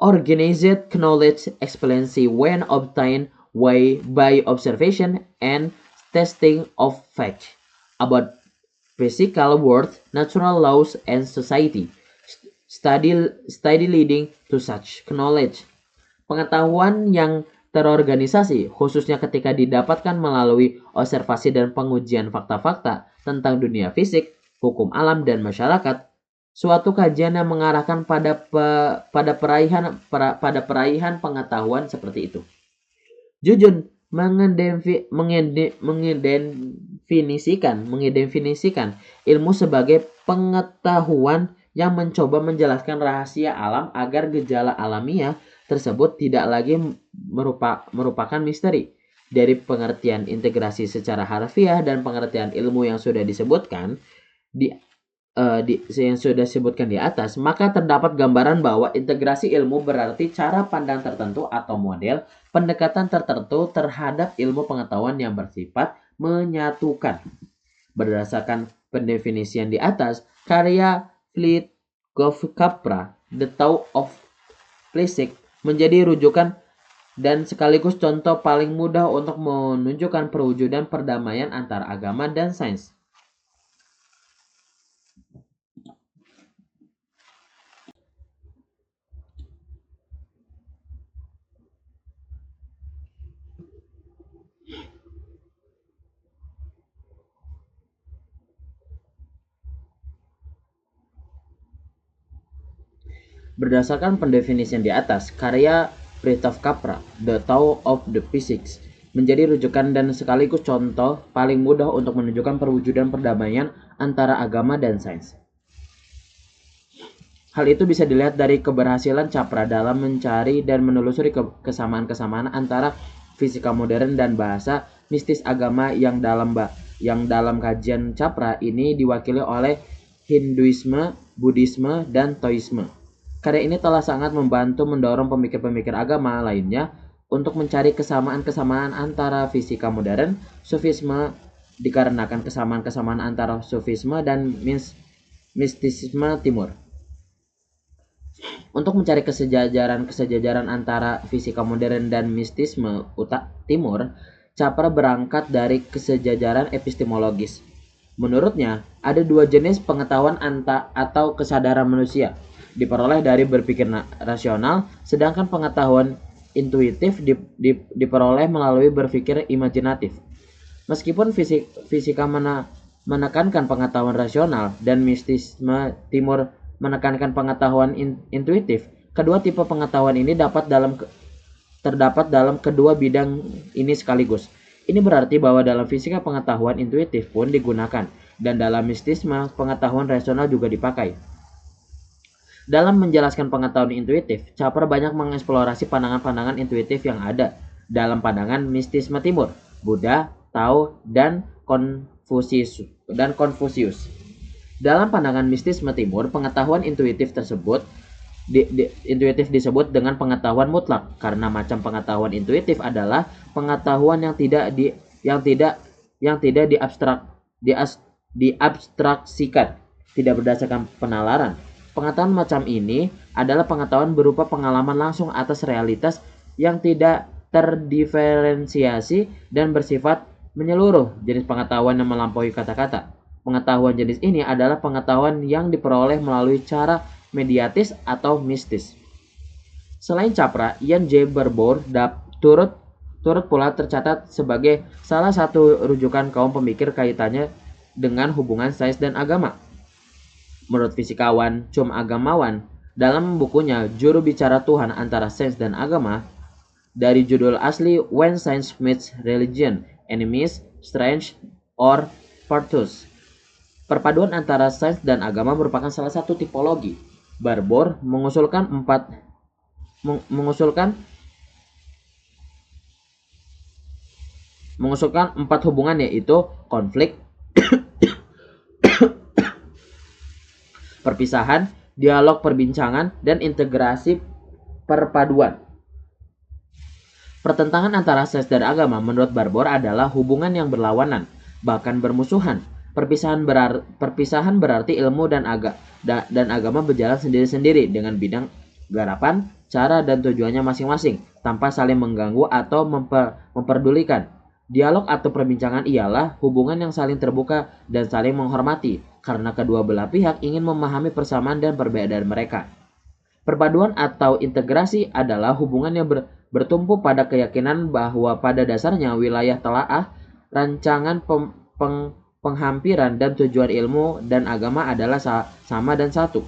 organized knowledge experience when obtained by observation and testing of facts about physical world, natural laws, and society. Study leading to such knowledge. Pengetahuan yang terorganisasi, khususnya ketika didapatkan melalui observasi dan pengujian fakta-fakta tentang dunia fisik, hukum alam, dan masyarakat. Suatu kajian yang mengarahkan pada peraihan pengetahuan seperti itu. Jujun mengedefinisikan ilmu sebagai pengetahuan yang mencoba menjelaskan rahasia alam agar gejala alamiah tersebut tidak lagi merupakan misteri. Dari pengertian integrasi secara harfiah dan pengertian ilmu yang sudah disebutkan di atas, maka terdapat gambaran bahwa integrasi ilmu berarti cara pandang tertentu atau model pendekatan tertentu terhadap ilmu pengetahuan yang bersifat menyatukan. Berdasarkan pendefinisian di atas, karya Fleetwood-Capra, The Tao of Physics, menjadi rujukan dan sekaligus contoh paling mudah untuk menunjukkan perwujudan perdamaian antara agama dan sains. Berdasarkan pendefinisian di atas, karya Fleetwood-Capra, The Tao of the Physics, menjadi rujukan dan sekaligus contoh paling mudah untuk menunjukkan perwujudan perdamaian antara agama dan sains. Hal itu bisa dilihat dari keberhasilan Capra dalam mencari dan menelusuri kesamaan-kesamaan antara fisika modern dan bahasa mistis agama yang dalam kajian Capra ini diwakili oleh Hinduisme, Buddhisme, dan Taoisme. Karya ini telah sangat membantu mendorong pemikir-pemikir agama lainnya untuk mencari kesamaan-kesamaan antara fisika modern, Sufisme, dikarenakan kesamaan-kesamaan antara Sufisme dan mistisisme timur. Untuk mencari kesejajaran antara fisika modern dan mistisme timur, Capra berangkat dari kesejajaran epistemologis. Menurutnya, ada dua jenis pengetahuan atau kesadaran manusia, diperoleh dari berpikir rasional, sedangkan pengetahuan intuitif diperoleh melalui berpikir imajinatif. Meskipun fisika menekankan pengetahuan rasional dan mistisme timur menekankan pengetahuan intuitif, kedua tipe pengetahuan ini terdapat dalam kedua bidang ini sekaligus. Ini berarti bahwa dalam fisika pengetahuan intuitif pun digunakan, dan dalam mistisme pengetahuan rasional juga dipakai. Dalam menjelaskan pengetahuan intuitif, Capra banyak mengeksplorasi pandangan-pandangan intuitif yang ada dalam pandangan mistisme timur, Buddha, Tao, dan Konfusius. Dalam pandangan mistisme timur, pengetahuan intuitif tersebut intuitif disebut dengan pengetahuan mutlak, karena macam pengetahuan intuitif adalah pengetahuan yang tidak diabstraksikan, tidak berdasarkan penalaran. Pengetahuan macam ini adalah pengetahuan berupa pengalaman langsung atas realitas yang tidak terdiferensiasi dan bersifat menyeluruh, jenis pengetahuan yang melampaui kata-kata. Pengetahuan jenis ini adalah pengetahuan yang diperoleh melalui cara mediatis atau mistis. Selain Capra, Ian J. Barbour turut pula tercatat sebagai salah satu rujukan kaum pemikir kaitannya dengan hubungan sains dan agama. Menurut fisikawan Cum Agamawan, dalam bukunya Juru Bicara Tuhan Antara Sains dan Agama, dari judul asli When Science Meets Religion, Enemies, Strange, or Virtues, perpaduan antara sains dan agama merupakan salah satu tipologi. Barbour mengusulkan empat hubungan, yaitu konflik, perpisahan, dialog perbincangan, dan integrasi perpaduan. Pertentangan antara sains dan agama menurut Barbour adalah hubungan yang berlawanan, bahkan bermusuhan. Perpisahan berarti ilmu dan agama berjalan sendiri-sendiri dengan bidang garapan, cara, dan tujuannya masing-masing, tanpa saling mengganggu atau memperdulikan. Dialog atau perbincangan ialah hubungan yang saling terbuka dan saling menghormati, karena kedua belah pihak ingin memahami persamaan dan perbedaan mereka. Perpaduan atau integrasi adalah hubungan yang bertumpu pada keyakinan bahwa pada dasarnya wilayah telaah, rancangan penghampiran, dan tujuan ilmu dan agama adalah sama dan satu.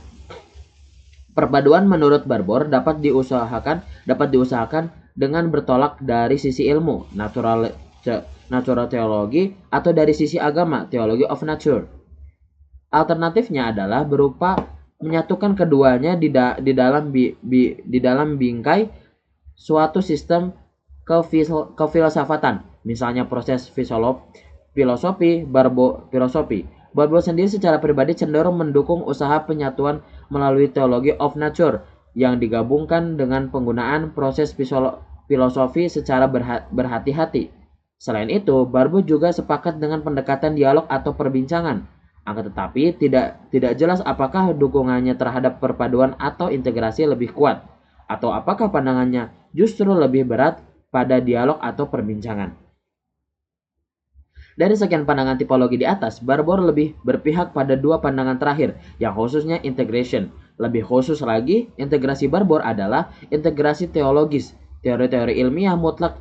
Perpaduan menurut Barbour dapat diusahakan dengan bertolak dari sisi ilmu, natural theology, atau dari sisi agama, theology of nature. Alternatifnya adalah berupa menyatukan keduanya di dalam bingkai suatu sistem kefilsafatan, misalnya proses filosofi. Barbour sendiri secara pribadi cenderung mendukung usaha penyatuan melalui theology of nature yang digabungkan dengan penggunaan proses filosofi secara berhati-hati. Selain itu, Barbour juga sepakat dengan pendekatan dialog atau perbincangan. Akan tetapi tidak jelas apakah dukungannya terhadap perpaduan atau integrasi lebih kuat, atau apakah pandangannya justru lebih berat pada dialog atau perbincangan. Dari sekian pandangan tipologi di atas, Barbour lebih berpihak pada dua pandangan terakhir, yang khususnya integration. Lebih khusus lagi, integrasi Barbour adalah integrasi teologis. Teori-teori ilmiah mutlak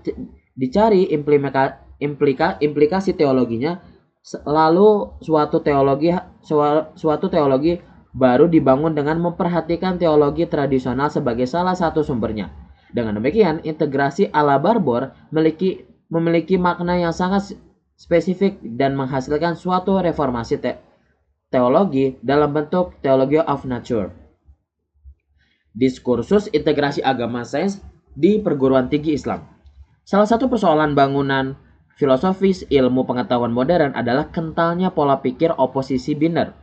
dicari implikasi teologinya, lalu suatu teologi baru dibangun dengan memperhatikan teologi tradisional sebagai salah satu sumbernya. Dengan demikian, integrasi ala Barbour memiliki makna yang sangat spesifik dan menghasilkan suatu reformasi teologi dalam bentuk theology of nature. Diskursus integrasi agama sains di perguruan tinggi Islam. Salah satu persoalan bangunan filosofis ilmu pengetahuan modern adalah kentalnya pola pikir oposisi biner,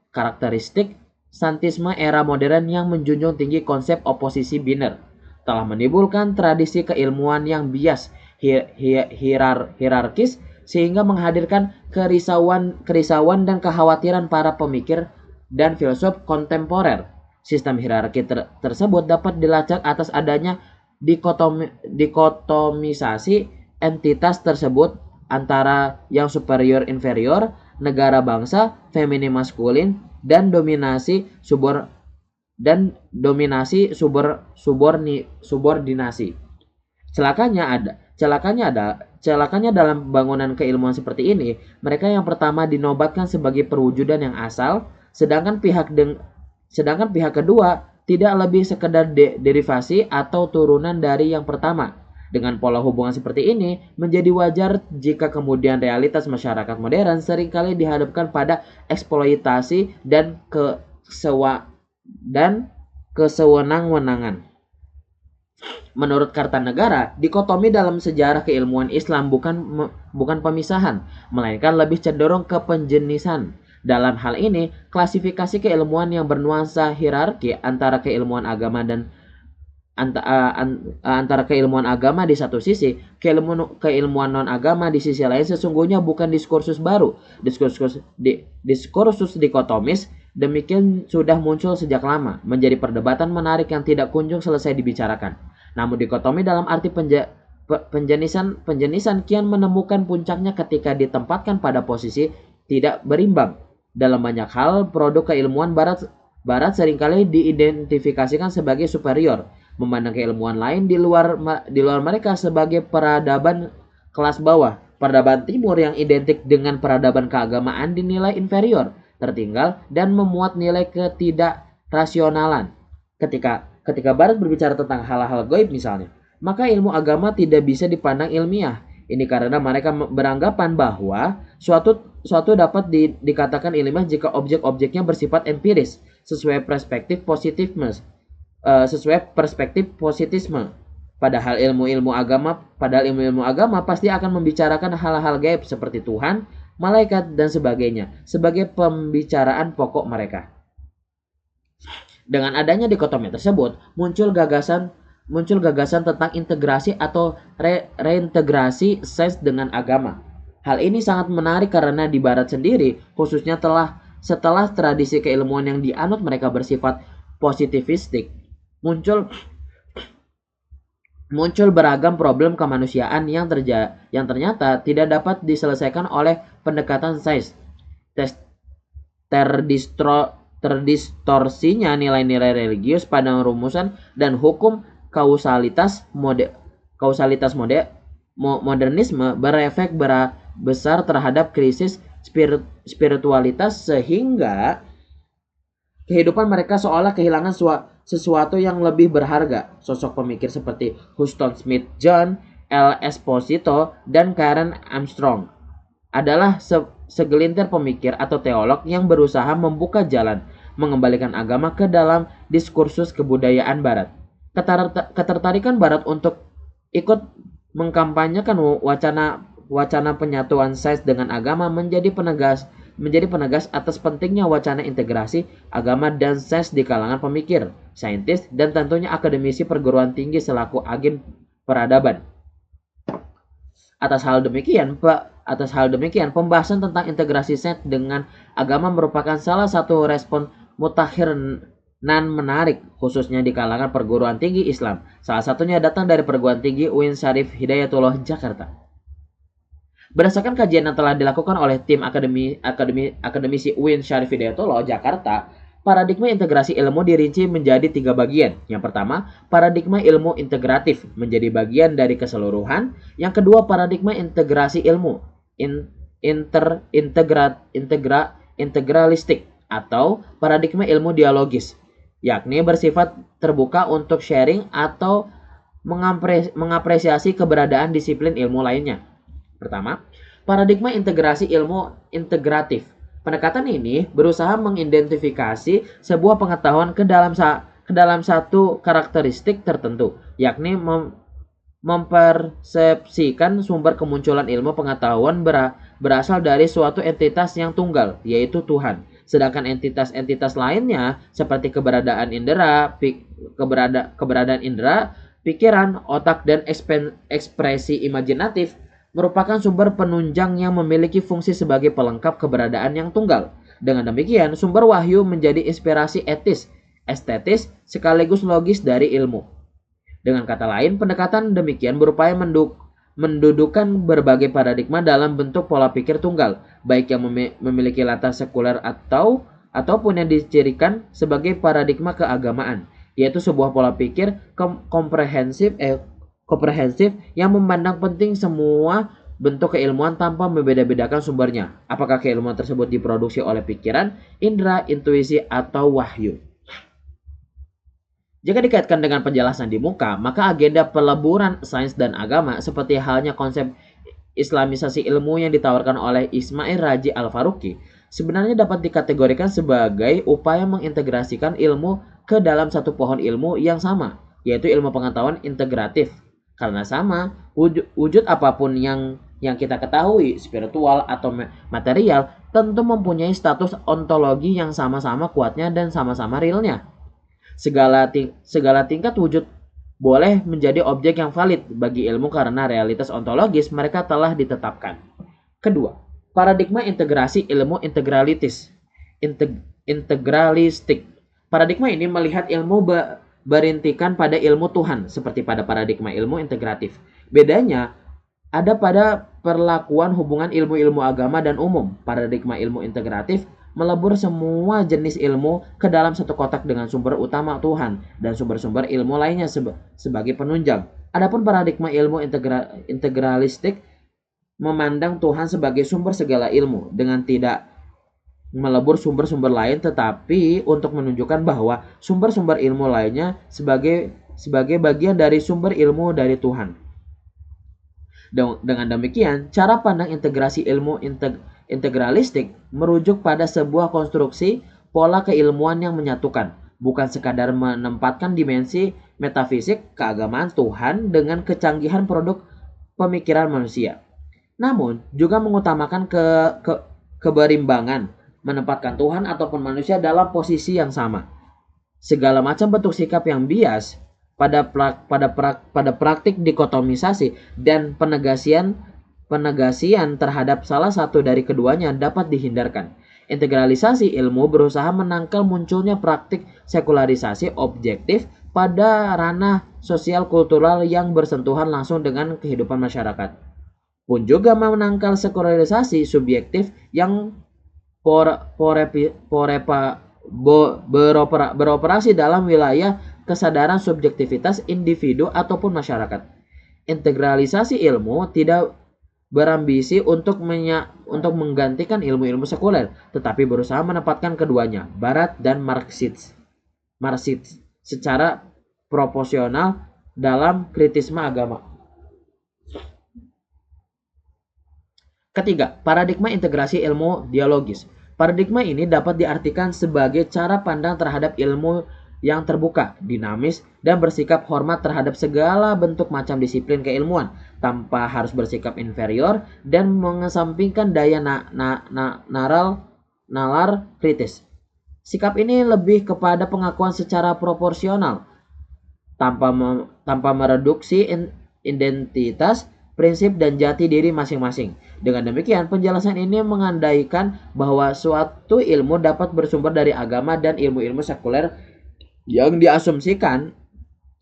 karakteristik santisme era modern yang menjunjung tinggi konsep oposisi biner, telah menimbulkan tradisi keilmuan yang bias, hierarkis, sehingga menghadirkan kerisauan dan kekhawatiran para pemikir dan filsuf kontemporer. Sistem hierarki tersebut dapat dilacak atas adanya dikotomisasi entitas tersebut antara yang superior inferior, negara bangsa, feminin maskulin, dan dominasi subordinasi. Celakanya dalam bangunan keilmuan seperti ini, mereka yang pertama dinobatkan sebagai perwujudan yang asal, sedangkan pihak kedua tidak lebih sekedar derivasi atau turunan dari yang pertama. Dengan pola hubungan seperti ini, menjadi wajar jika kemudian realitas masyarakat modern seringkali dihadapkan pada eksploitasi dan kesewenang-wenangan. Menurut Kartanegara, dikotomi dalam sejarah keilmuan Islam bukan pemisahan, melainkan lebih cenderung ke penjenisan. Dalam hal ini, klasifikasi keilmuan yang bernuansa hierarki antara keilmuan agama dan antara keilmuan agama di satu sisi, keilmuan non-agama di sisi lain sesungguhnya bukan diskursus baru. Diskursus dikotomis demikian sudah muncul sejak lama, menjadi perdebatan menarik yang tidak kunjung selesai dibicarakan. Namun dikotomi dalam arti penjenisan kian menemukan puncaknya ketika ditempatkan pada posisi tidak berimbang. Dalam banyak hal, produk keilmuan barat seringkali diidentifikasikan sebagai superior, memandang keilmuan lain di luar mereka sebagai peradaban kelas bawah. Peradaban timur yang identik dengan peradaban keagamaan dinilai inferior, tertinggal, dan memuat nilai ketidakrasionalan. Ketika Barat berbicara tentang hal-hal gaib misalnya, maka ilmu agama tidak bisa dipandang ilmiah. Ini karena mereka beranggapan bahwa suatu dapat dikatakan ilmiah jika objek-objeknya bersifat empiris, sesuai perspektif positisme. Padahal ilmu-ilmu agama pasti akan membicarakan hal-hal gaib seperti Tuhan, malaikat, dan sebagainya sebagai pembicaraan pokok mereka. Dengan adanya dikotomi tersebut, muncul gagasan tentang integrasi atau reintegrasi sains dengan agama. Hal ini sangat menarik karena di Barat sendiri, khususnya setelah tradisi keilmuan yang dianut mereka bersifat positivistik, muncul beragam problem kemanusiaan yang ternyata tidak dapat diselesaikan oleh pendekatan sains. Terdistorsinya nilai-nilai religius pada rumusan dan hukum kausalitas modernisme berefek besar terhadap krisis spiritualitas sehingga kehidupan mereka seolah kehilangan sesuatu yang lebih berharga. Sosok pemikir seperti Huston Smith John, L. Esposito, dan Karen Armstrong adalah segelintir pemikir atau teolog yang berusaha membuka jalan, mengembalikan agama ke dalam diskursus kebudayaan Barat. Ketertarikan Barat untuk ikut mengkampanyekan wacana penyatuan sains dengan agama menjadi penegas atas pentingnya wacana integrasi agama dan sains di kalangan pemikir, saintis, dan tentunya akademisi perguruan tinggi selaku agen peradaban. Atas hal demikian, pembahasan tentang integrasi sains dengan agama merupakan salah satu respon mutakhir nan menarik, khususnya di kalangan perguruan tinggi Islam. Salah satunya datang dari perguruan tinggi UIN Syarif Hidayatullah Jakarta. Berdasarkan kajian yang telah dilakukan oleh tim akademisi UIN Syarif Hidayatullah Jakarta, paradigma integrasi ilmu dirinci menjadi 3 bagian. Yang pertama, paradigma ilmu integratif menjadi bagian dari keseluruhan. Yang kedua, paradigma integrasi ilmu integralistik atau paradigma ilmu dialogis, yakni bersifat terbuka untuk sharing atau mengapresiasi keberadaan disiplin ilmu lainnya. Pertama, paradigma integrasi ilmu integratif. Pendekatan ini berusaha mengidentifikasi sebuah pengetahuan ke dalam satu karakteristik tertentu, yakni mempersepsikan sumber kemunculan ilmu pengetahuan berasal dari suatu entitas yang tunggal, yaitu Tuhan. Sedangkan entitas-entitas lainnya seperti keberadaan indera, pikiran, otak, dan ekspresi imajinatif merupakan sumber penunjang yang memiliki fungsi sebagai pelengkap keberadaan yang tunggal. Dengan demikian, sumber wahyu menjadi inspirasi etis, estetis, sekaligus logis dari ilmu. Dengan kata lain, pendekatan demikian berupaya mendudukan berbagai paradigma dalam bentuk pola pikir tunggal, baik yang memiliki latar sekuler ataupun yang dicirikan sebagai paradigma keagamaan, yaitu sebuah pola pikir komprehensif yang memandang penting semua bentuk keilmuan tanpa membeda-bedakan sumbernya. Apakah keilmuan tersebut diproduksi oleh pikiran, indera, intuisi, atau wahyu? Jika dikaitkan dengan penjelasan di muka, maka agenda peleburan sains dan agama seperti halnya konsep Islamisasi ilmu yang ditawarkan oleh Ismail Raji Al-Faruqi sebenarnya dapat dikategorikan sebagai upaya mengintegrasikan ilmu ke dalam satu pohon ilmu yang sama, yaitu ilmu pengetahuan integratif. Karena sama, wujud apapun yang kita ketahui, spiritual atau material, tentu mempunyai status ontologi yang sama-sama kuatnya dan sama-sama realnya. Segala tingkat wujud boleh menjadi objek yang valid bagi ilmu karena realitas ontologis mereka telah ditetapkan. Kedua, paradigma integrasi ilmu integralistik. Paradigma ini melihat ilmu berintikan pada ilmu Tuhan seperti pada paradigma ilmu integratif. Bedanya ada pada perlakuan hubungan ilmu-ilmu agama dan umum. Paradigma ilmu integratif melebur semua jenis ilmu ke dalam satu kotak dengan sumber utama Tuhan dan sumber-sumber ilmu lainnya sebagai penunjang. Adapun paradigma ilmu integralistik memandang Tuhan sebagai sumber segala ilmu dengan tidak melebur sumber-sumber lain, tetapi untuk menunjukkan bahwa sumber-sumber ilmu lainnya sebagai bagian dari sumber ilmu dari Tuhan. Dengan demikian, cara pandang integrasi ilmu integralistik merujuk pada sebuah konstruksi pola keilmuan yang menyatukan, bukan sekadar menempatkan dimensi metafisik keagamaan Tuhan dengan kecanggihan produk pemikiran manusia. Namun, juga mengutamakan keberimbangan, menempatkan Tuhan ataupun manusia dalam posisi yang sama. Segala macam bentuk sikap yang bias pada praktik dikotomisasi dan penegasian terhadap salah satu dari keduanya dapat dihindarkan. Integralisasi ilmu berusaha menangkal munculnya praktik sekularisasi objektif pada ranah sosial kultural yang bersentuhan langsung dengan kehidupan masyarakat. Pun juga menangkal sekularisasi subjektif yang beroperasi dalam wilayah kesadaran subjektivitas individu ataupun masyarakat. Integralisasi ilmu tidak berambisi untuk menggantikan ilmu-ilmu sekuler, tetapi berusaha menempatkan keduanya, Barat dan Marxist, secara proporsional dalam kritisme agama. Ketiga, paradigma integrasi ilmu dialogis. Paradigma ini dapat diartikan sebagai cara pandang terhadap ilmu yang terbuka, dinamis, dan bersikap hormat terhadap segala bentuk macam disiplin keilmuan, tanpa harus bersikap inferior dan mengesampingkan daya nalar kritis. Sikap ini lebih kepada pengakuan secara proporsional, tanpa mereduksi identitas, prinsip, dan jati diri masing-masing. Dengan demikian, penjelasan ini mengandaikan bahwa suatu ilmu dapat bersumber dari agama dan ilmu-ilmu sekuler yang diasumsikan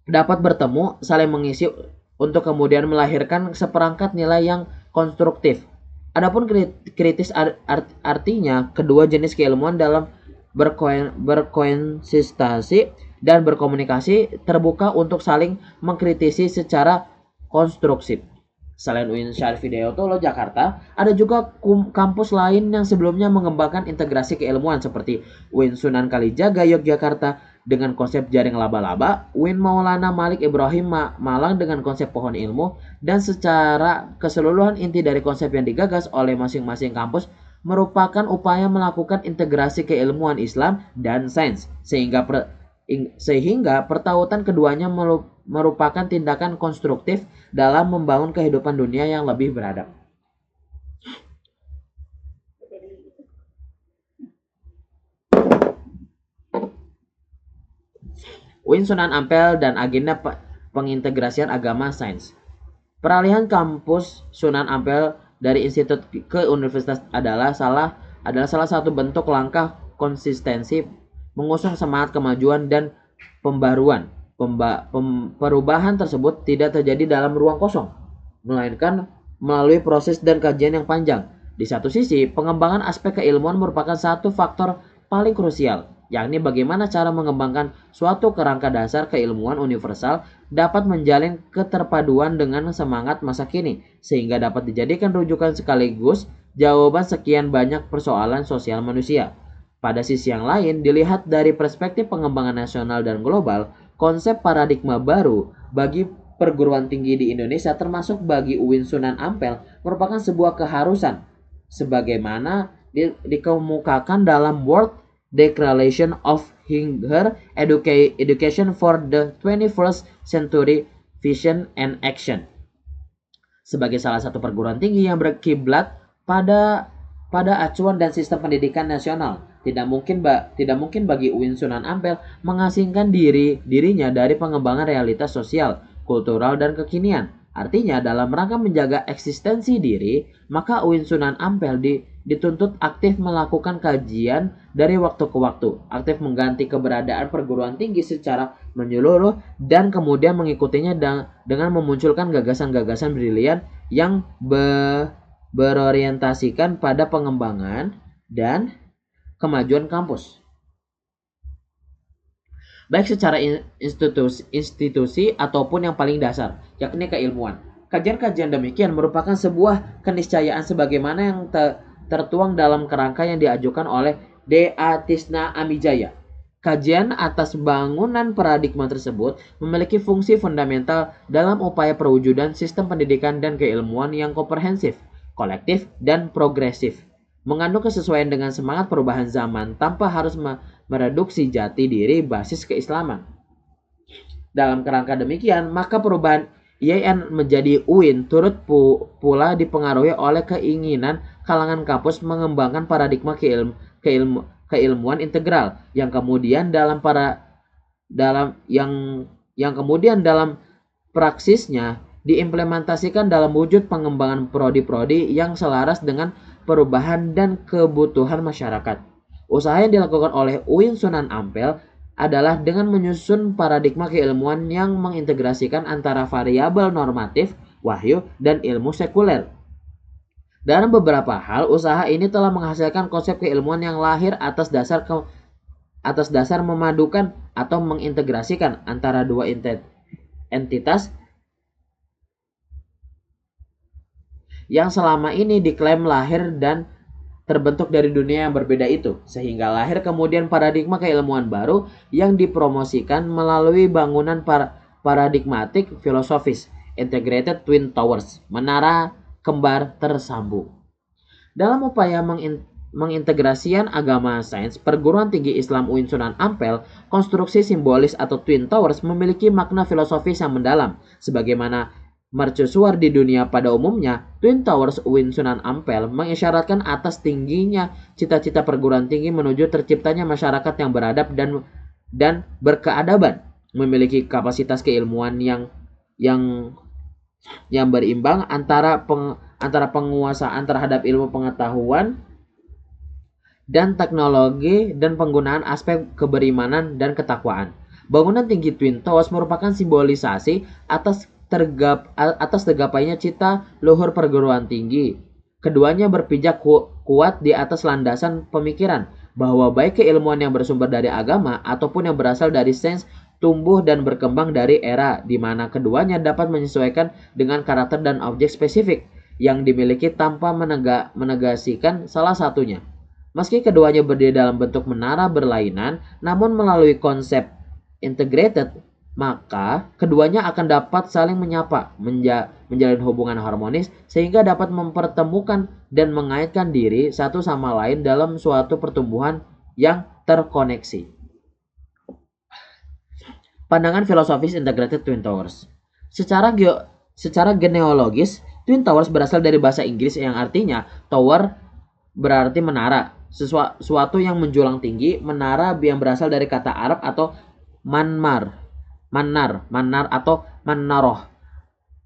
dapat bertemu, saling mengisi untuk kemudian melahirkan seperangkat nilai yang konstruktif. Adapun kritis artinya kedua jenis keilmuan dalam berkonsistensi dan berkomunikasi terbuka untuk saling mengkritisi secara konstruktif. Selain UIN Syarif Hidayatullah Jakarta, ada juga kampus lain yang sebelumnya mengembangkan integrasi keilmuan seperti UIN Sunan Kalijaga Yogyakarta dengan konsep jaring laba-laba, UIN Maulana Malik Ibrahim Malang dengan konsep pohon ilmu, dan secara keseluruhan inti dari konsep yang digagas oleh masing-masing kampus merupakan upaya melakukan integrasi keilmuan Islam dan sains, sehingga pertautan keduanya merupakan tindakan konstruktif dalam membangun kehidupan dunia yang lebih beradab. UIN Sunan Ampel dan agenda pengintegrasian agama sains. Peralihan kampus Sunan Ampel dari institut ke universitas adalah salah satu bentuk langkah konsistensi mengusung semangat kemajuan dan pembaruan. Perubahan tersebut tidak terjadi dalam ruang kosong, melainkan melalui proses dan kajian yang panjang. Di satu sisi, pengembangan aspek keilmuan merupakan satu faktor paling krusial, yakni bagaimana cara mengembangkan suatu kerangka dasar keilmuan universal dapat menjalin keterpaduan dengan semangat masa kini, sehingga dapat dijadikan rujukan sekaligus jawaban sekian banyak persoalan sosial manusia. Pada sisi yang lain, dilihat dari perspektif pengembangan nasional dan global, konsep paradigma baru bagi perguruan tinggi di Indonesia termasuk bagi UIN Sunan Ampel merupakan sebuah keharusan sebagaimana dikemukakan dalam World Declaration of Higher Education for the 21st Century Vision and Action. Sebagai salah satu perguruan tinggi yang berkiblat pada acuan dan sistem pendidikan nasional, tidak mungkin bagi UIN Sunan Ampel mengasingkan dirinya dari pengembangan realitas sosial, kultural, dan kekinian. Artinya, dalam rangka menjaga eksistensi diri, maka UIN Sunan Ampel dituntut aktif melakukan kajian dari waktu ke waktu, aktif mengganti keberadaan perguruan tinggi secara menyeluruh, dan kemudian mengikutinya dengan memunculkan gagasan-gagasan brilian yang berorientasikan pada pengembangan dan kemajuan kampus, baik secara institusi ataupun yang paling dasar, yakni keilmuan. Kajian-kajian demikian merupakan sebuah keniscayaan sebagaimana yang tertuang dalam kerangka yang diajukan oleh D.A. Tisna Amijaya. Kajian atas bangunan paradigma tersebut memiliki fungsi fundamental dalam upaya perwujudan sistem pendidikan dan keilmuan yang komprehensif, kolektif, dan progresif, mengandung kesesuaian dengan semangat perubahan zaman tanpa harus mereduksi jati diri basis keislaman. Dalam kerangka demikian, maka perubahan IAIN menjadi UIN turut pula dipengaruhi oleh keinginan kalangan kampus mengembangkan paradigma keilmuan integral yang kemudian dalam praksisnya diimplementasikan dalam wujud pengembangan prodi-prodi yang selaras dengan perubahan dan kebutuhan masyarakat. Usaha yang dilakukan oleh UIN Sunan Ampel adalah dengan menyusun paradigma keilmuan yang mengintegrasikan antara variabel normatif, wahyu, dan ilmu sekuler. Dalam beberapa hal, usaha ini telah menghasilkan konsep keilmuan yang lahir atas dasar memadukan atau mengintegrasikan antara dua entitas yang selama ini diklaim lahir dan terbentuk dari dunia yang berbeda itu, sehingga lahir kemudian paradigma keilmuan baru yang dipromosikan melalui bangunan paradigmatik filosofis, Integrated Twin Towers, menara kembar tersambung. Dalam upaya mengintegrasian agama sains, perguruan tinggi Islam UIN Sunan Ampel, konstruksi simbolis atau Twin Towers memiliki makna filosofis yang mendalam, sebagaimana mercusuar di dunia pada umumnya. Twin Towers UIN Sunan Ampel mengisyaratkan atas tingginya cita-cita perguruan tinggi menuju terciptanya masyarakat yang beradab dan berkeadaban, memiliki kapasitas keilmuan yang berimbang antara penguasaan terhadap ilmu pengetahuan dan teknologi dan penggunaan aspek keberimanan dan ketakwaan. Bangunan tinggi Twin Towers merupakan simbolisasi atas tergapainya cita luhur perguruan tinggi. Keduanya berpijak kuat di atas landasan pemikiran bahwa baik keilmuan yang bersumber dari agama ataupun yang berasal dari sains tumbuh dan berkembang dari era di mana keduanya dapat menyesuaikan dengan karakter dan objek spesifik yang dimiliki tanpa menegasikan salah satunya. Meski keduanya berdiri dalam bentuk menara berlainan, namun melalui konsep integrated, maka keduanya akan dapat saling menyapa, menjalin hubungan harmonis, sehingga dapat mempertemukan dan mengaitkan diri satu sama lain dalam suatu pertumbuhan yang terkoneksi. Pandangan filosofis Integrated Twin Towers. Secara genealogis, Twin Towers berasal dari bahasa Inggris yang artinya tower berarti menara, sesuatu yang menjulang tinggi. Menara yang berasal dari kata Arab atau manar atau manaroh,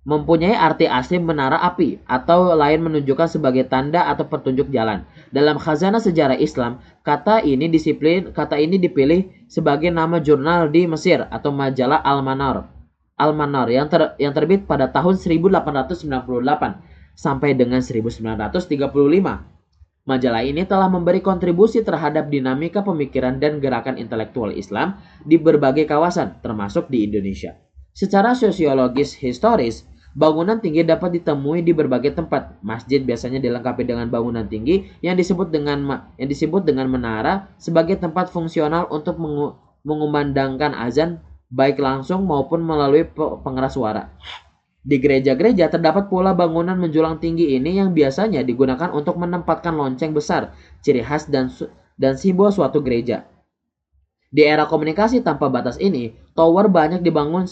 mempunyai arti asli menara api atau lain menunjukkan sebagai tanda atau petunjuk jalan. Dalam khazanah sejarah Islam, kata ini dipilih sebagai nama jurnal di Mesir atau majalah Al-Manar yang terbit pada tahun 1898 sampai dengan 1935. Majalah ini telah memberi kontribusi terhadap dinamika pemikiran dan gerakan intelektual Islam di berbagai kawasan, termasuk di Indonesia. Secara sosiologis historis, bangunan tinggi dapat ditemui di berbagai tempat. Masjid biasanya dilengkapi dengan bangunan tinggi yang disebut dengan menara sebagai tempat fungsional untuk mengumandangkan azan baik langsung maupun melalui pengeras suara. Di gereja-gereja terdapat pula bangunan menjulang tinggi ini yang biasanya digunakan untuk menempatkan lonceng besar, ciri khas dan simbol suatu gereja. Di era komunikasi tanpa batas ini, tower banyak dibangun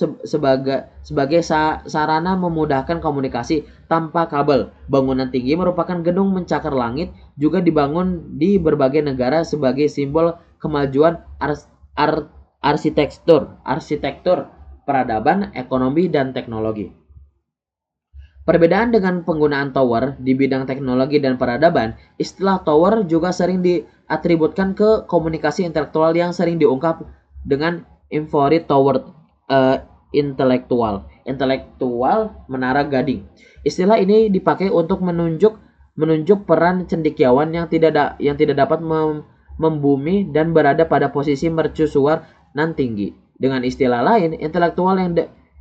sebagai sarana memudahkan komunikasi tanpa kabel. Bangunan tinggi merupakan gedung mencakar langit, juga dibangun di berbagai negara sebagai simbol kemajuan arsitektur, peradaban, ekonomi, dan teknologi. Perbedaan dengan penggunaan tower di bidang teknologi dan peradaban, istilah tower juga sering diatributkan ke komunikasi intelektual yang sering diungkap dengan infrared tower intelektual menara gading. Istilah ini dipakai untuk menunjuk peran cendekiawan yang tidak dapat membumi dan berada pada posisi mercusuar nan tinggi. Dengan istilah lain, intelektual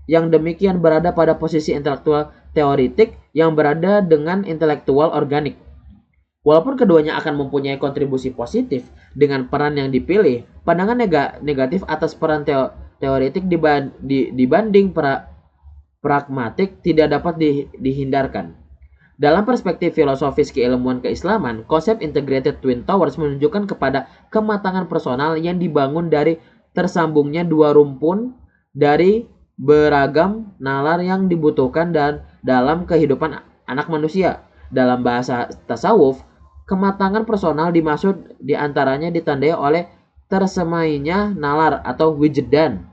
yang demikian berada pada posisi intelektual teoretik yang berada dengan intelektual organik. Walaupun keduanya akan mempunyai kontribusi positif dengan peran yang dipilih, pandangan negatif atas peran teoretik dibanding pragmatik tidak dapat dihindarkan. Dalam perspektif filosofis keilmuan keislaman, konsep integrated twin towers menunjukkan kepada kematangan personal yang dibangun dari tersambungnya dua rumpun dari beragam nalar yang dibutuhkan dalam kehidupan anak manusia. Dalam bahasa tasawuf, kematangan personal dimaksud diantaranya ditandai oleh tersemainya nalar atau wijdan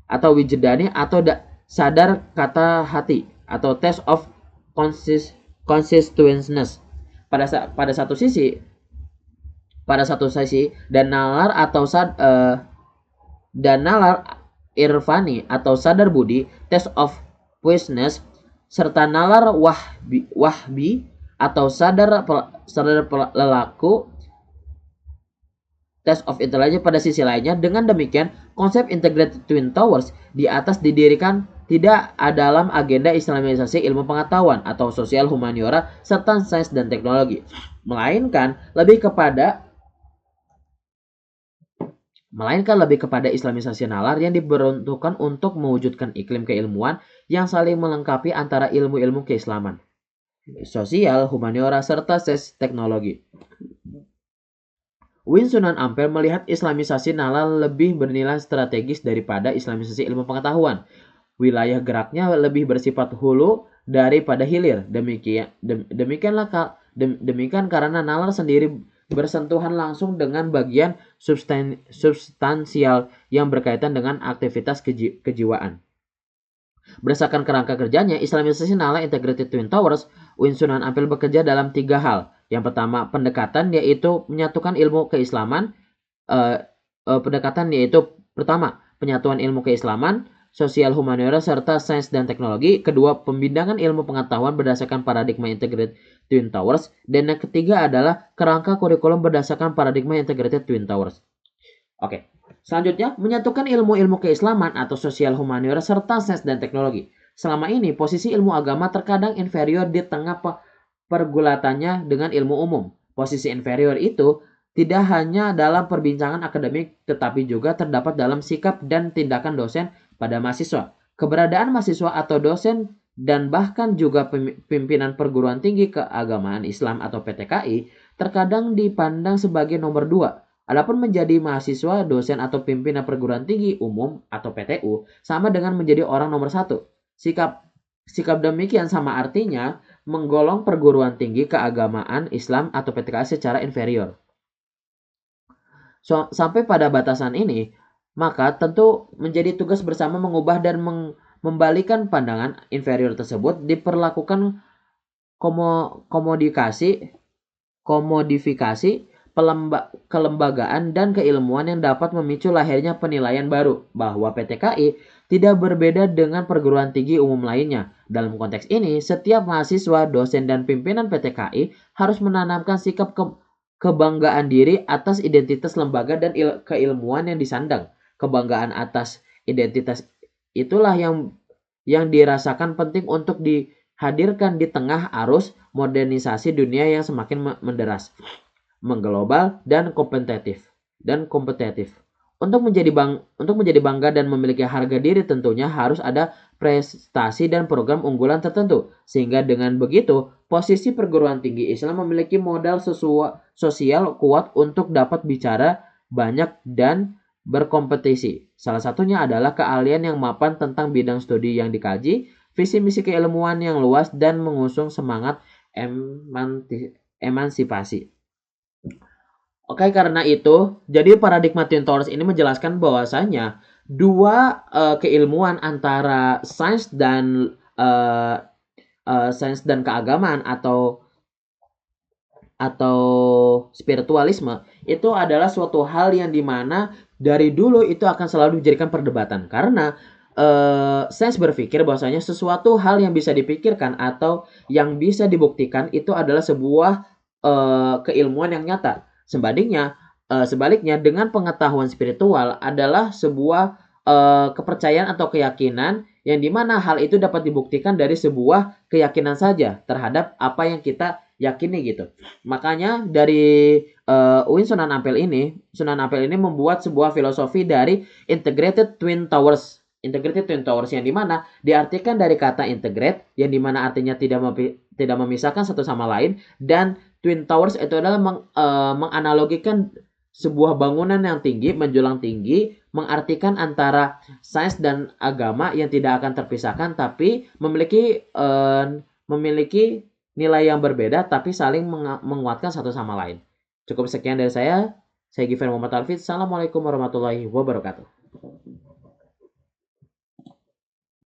atau wijdani atau sadar kata hati atau test of consciousness. Pada satu sisi dan nalar irfani atau sadar budi, test of witness, serta nalar wahbi atau sadar lelaku, test of intelligence pada sisi lainnya. Dengan demikian, konsep integrated twin towers di atas didirikan tidak dalam agenda islamisasi ilmu pengetahuan atau sosial humaniora serta sains dan teknologi, melainkan lebih kepada islamisasi nalar yang diperuntukkan untuk mewujudkan iklim keilmuan yang saling melengkapi antara ilmu-ilmu keislaman, sosial, humaniora, serta sains teknologi. Win Sunan Ampel melihat islamisasi nalar lebih bernilai strategis daripada islamisasi ilmu pengetahuan. Wilayah geraknya lebih bersifat hulu daripada hilir. Demikian karena nalar sendiri bersentuhan langsung dengan bagian substansial yang berkaitan dengan aktivitas kejiwaan. Berdasarkan kerangka kerjanya, islamisasi nalar integrated twin towers, Win Sunan Ampel bekerja dalam 3 hal. Yang pertama, pendekatan, yaitu menyatukan ilmu keislaman. Penyatuan ilmu keislaman, sosial humaniora, serta sains dan teknologi. Kedua, pembidangan ilmu pengetahuan berdasarkan paradigma integrated twin towers. Dan yang ketiga adalah kerangka kurikulum berdasarkan paradigma integrated twin towers. Oke. Selanjutnya, menyatukan ilmu-ilmu keislaman atau sosial humaniora serta sains dan teknologi. Selama ini, posisi ilmu agama terkadang inferior di tengah pergulatannya dengan ilmu umum. Posisi inferior itu tidak hanya dalam perbincangan akademik, tetapi juga terdapat dalam sikap dan tindakan dosen pada mahasiswa. Keberadaan mahasiswa atau dosen dan bahkan juga pimpinan perguruan tinggi keagamaan Islam atau PTKI terkadang dipandang sebagai nomor 2. Adapun menjadi mahasiswa, dosen atau pimpinan perguruan tinggi umum atau PTU sama dengan menjadi orang nomor 1. Sikap demikian sama artinya menggolong perguruan tinggi keagamaan Islam atau PTKI secara inferior. Sampai pada batasan ini, maka tentu menjadi tugas bersama mengubah dan membalikan pandangan inferior tersebut, diperlakukan komodifikasi, kelembagaan dan keilmuan yang dapat memicu lahirnya penilaian baru bahwa PTKI tidak berbeda dengan perguruan tinggi umum lainnya. Dalam konteks ini, setiap mahasiswa, dosen, dan pimpinan PTKI harus menanamkan sikap kebanggaan diri atas identitas lembaga dan keilmuan yang disandang. Kebanggaan atas identitas itulah yang dirasakan penting untuk dihadirkan di tengah arus modernisasi dunia yang semakin menderas, mengglobal, dan kompetitif. Untuk menjadi bangga dan memiliki harga diri tentunya harus ada prestasi dan program unggulan tertentu. Sehingga dengan begitu, posisi perguruan tinggi Islam memiliki modal sosial kuat untuk dapat bicara banyak dan berkompetisi. Salah satunya adalah keahlian yang mapan tentang bidang studi yang dikaji, visi misi keilmuan yang luas, dan mengusung semangat emansipasi. Oke, karena itu, jadi paradigma Twin Towers ini menjelaskan bahwasanya dua keilmuan antara sains dan keagamaan atau spiritualisme itu adalah suatu hal yang dimana dari dulu itu akan selalu dijadikan perdebatan, karena sains berpikir bahwasanya sesuatu hal yang bisa dipikirkan atau yang bisa dibuktikan itu adalah sebuah keilmuan yang nyata. Sebaliknya dengan pengetahuan spiritual adalah sebuah kepercayaan atau keyakinan yang dimana hal itu dapat dibuktikan dari sebuah keyakinan saja terhadap apa yang kita yakini gitu. Makanya dari UIN Sunan Ampel ini membuat sebuah filosofi dari Integrated Twin Towers. Integrated Twin Towers yang dimana diartikan dari kata integrate yang dimana artinya tidak memisahkan satu sama lain, dan Twin Towers itu adalah menganalogikan sebuah bangunan yang tinggi, menjulang tinggi, mengartikan antara sains dan agama yang tidak akan terpisahkan, tapi memiliki nilai yang berbeda, tapi saling menguatkan satu sama lain. Cukup sekian dari saya. Saya Given Muhammad Alfid. Assalamualaikum warahmatullahi wabarakatuh.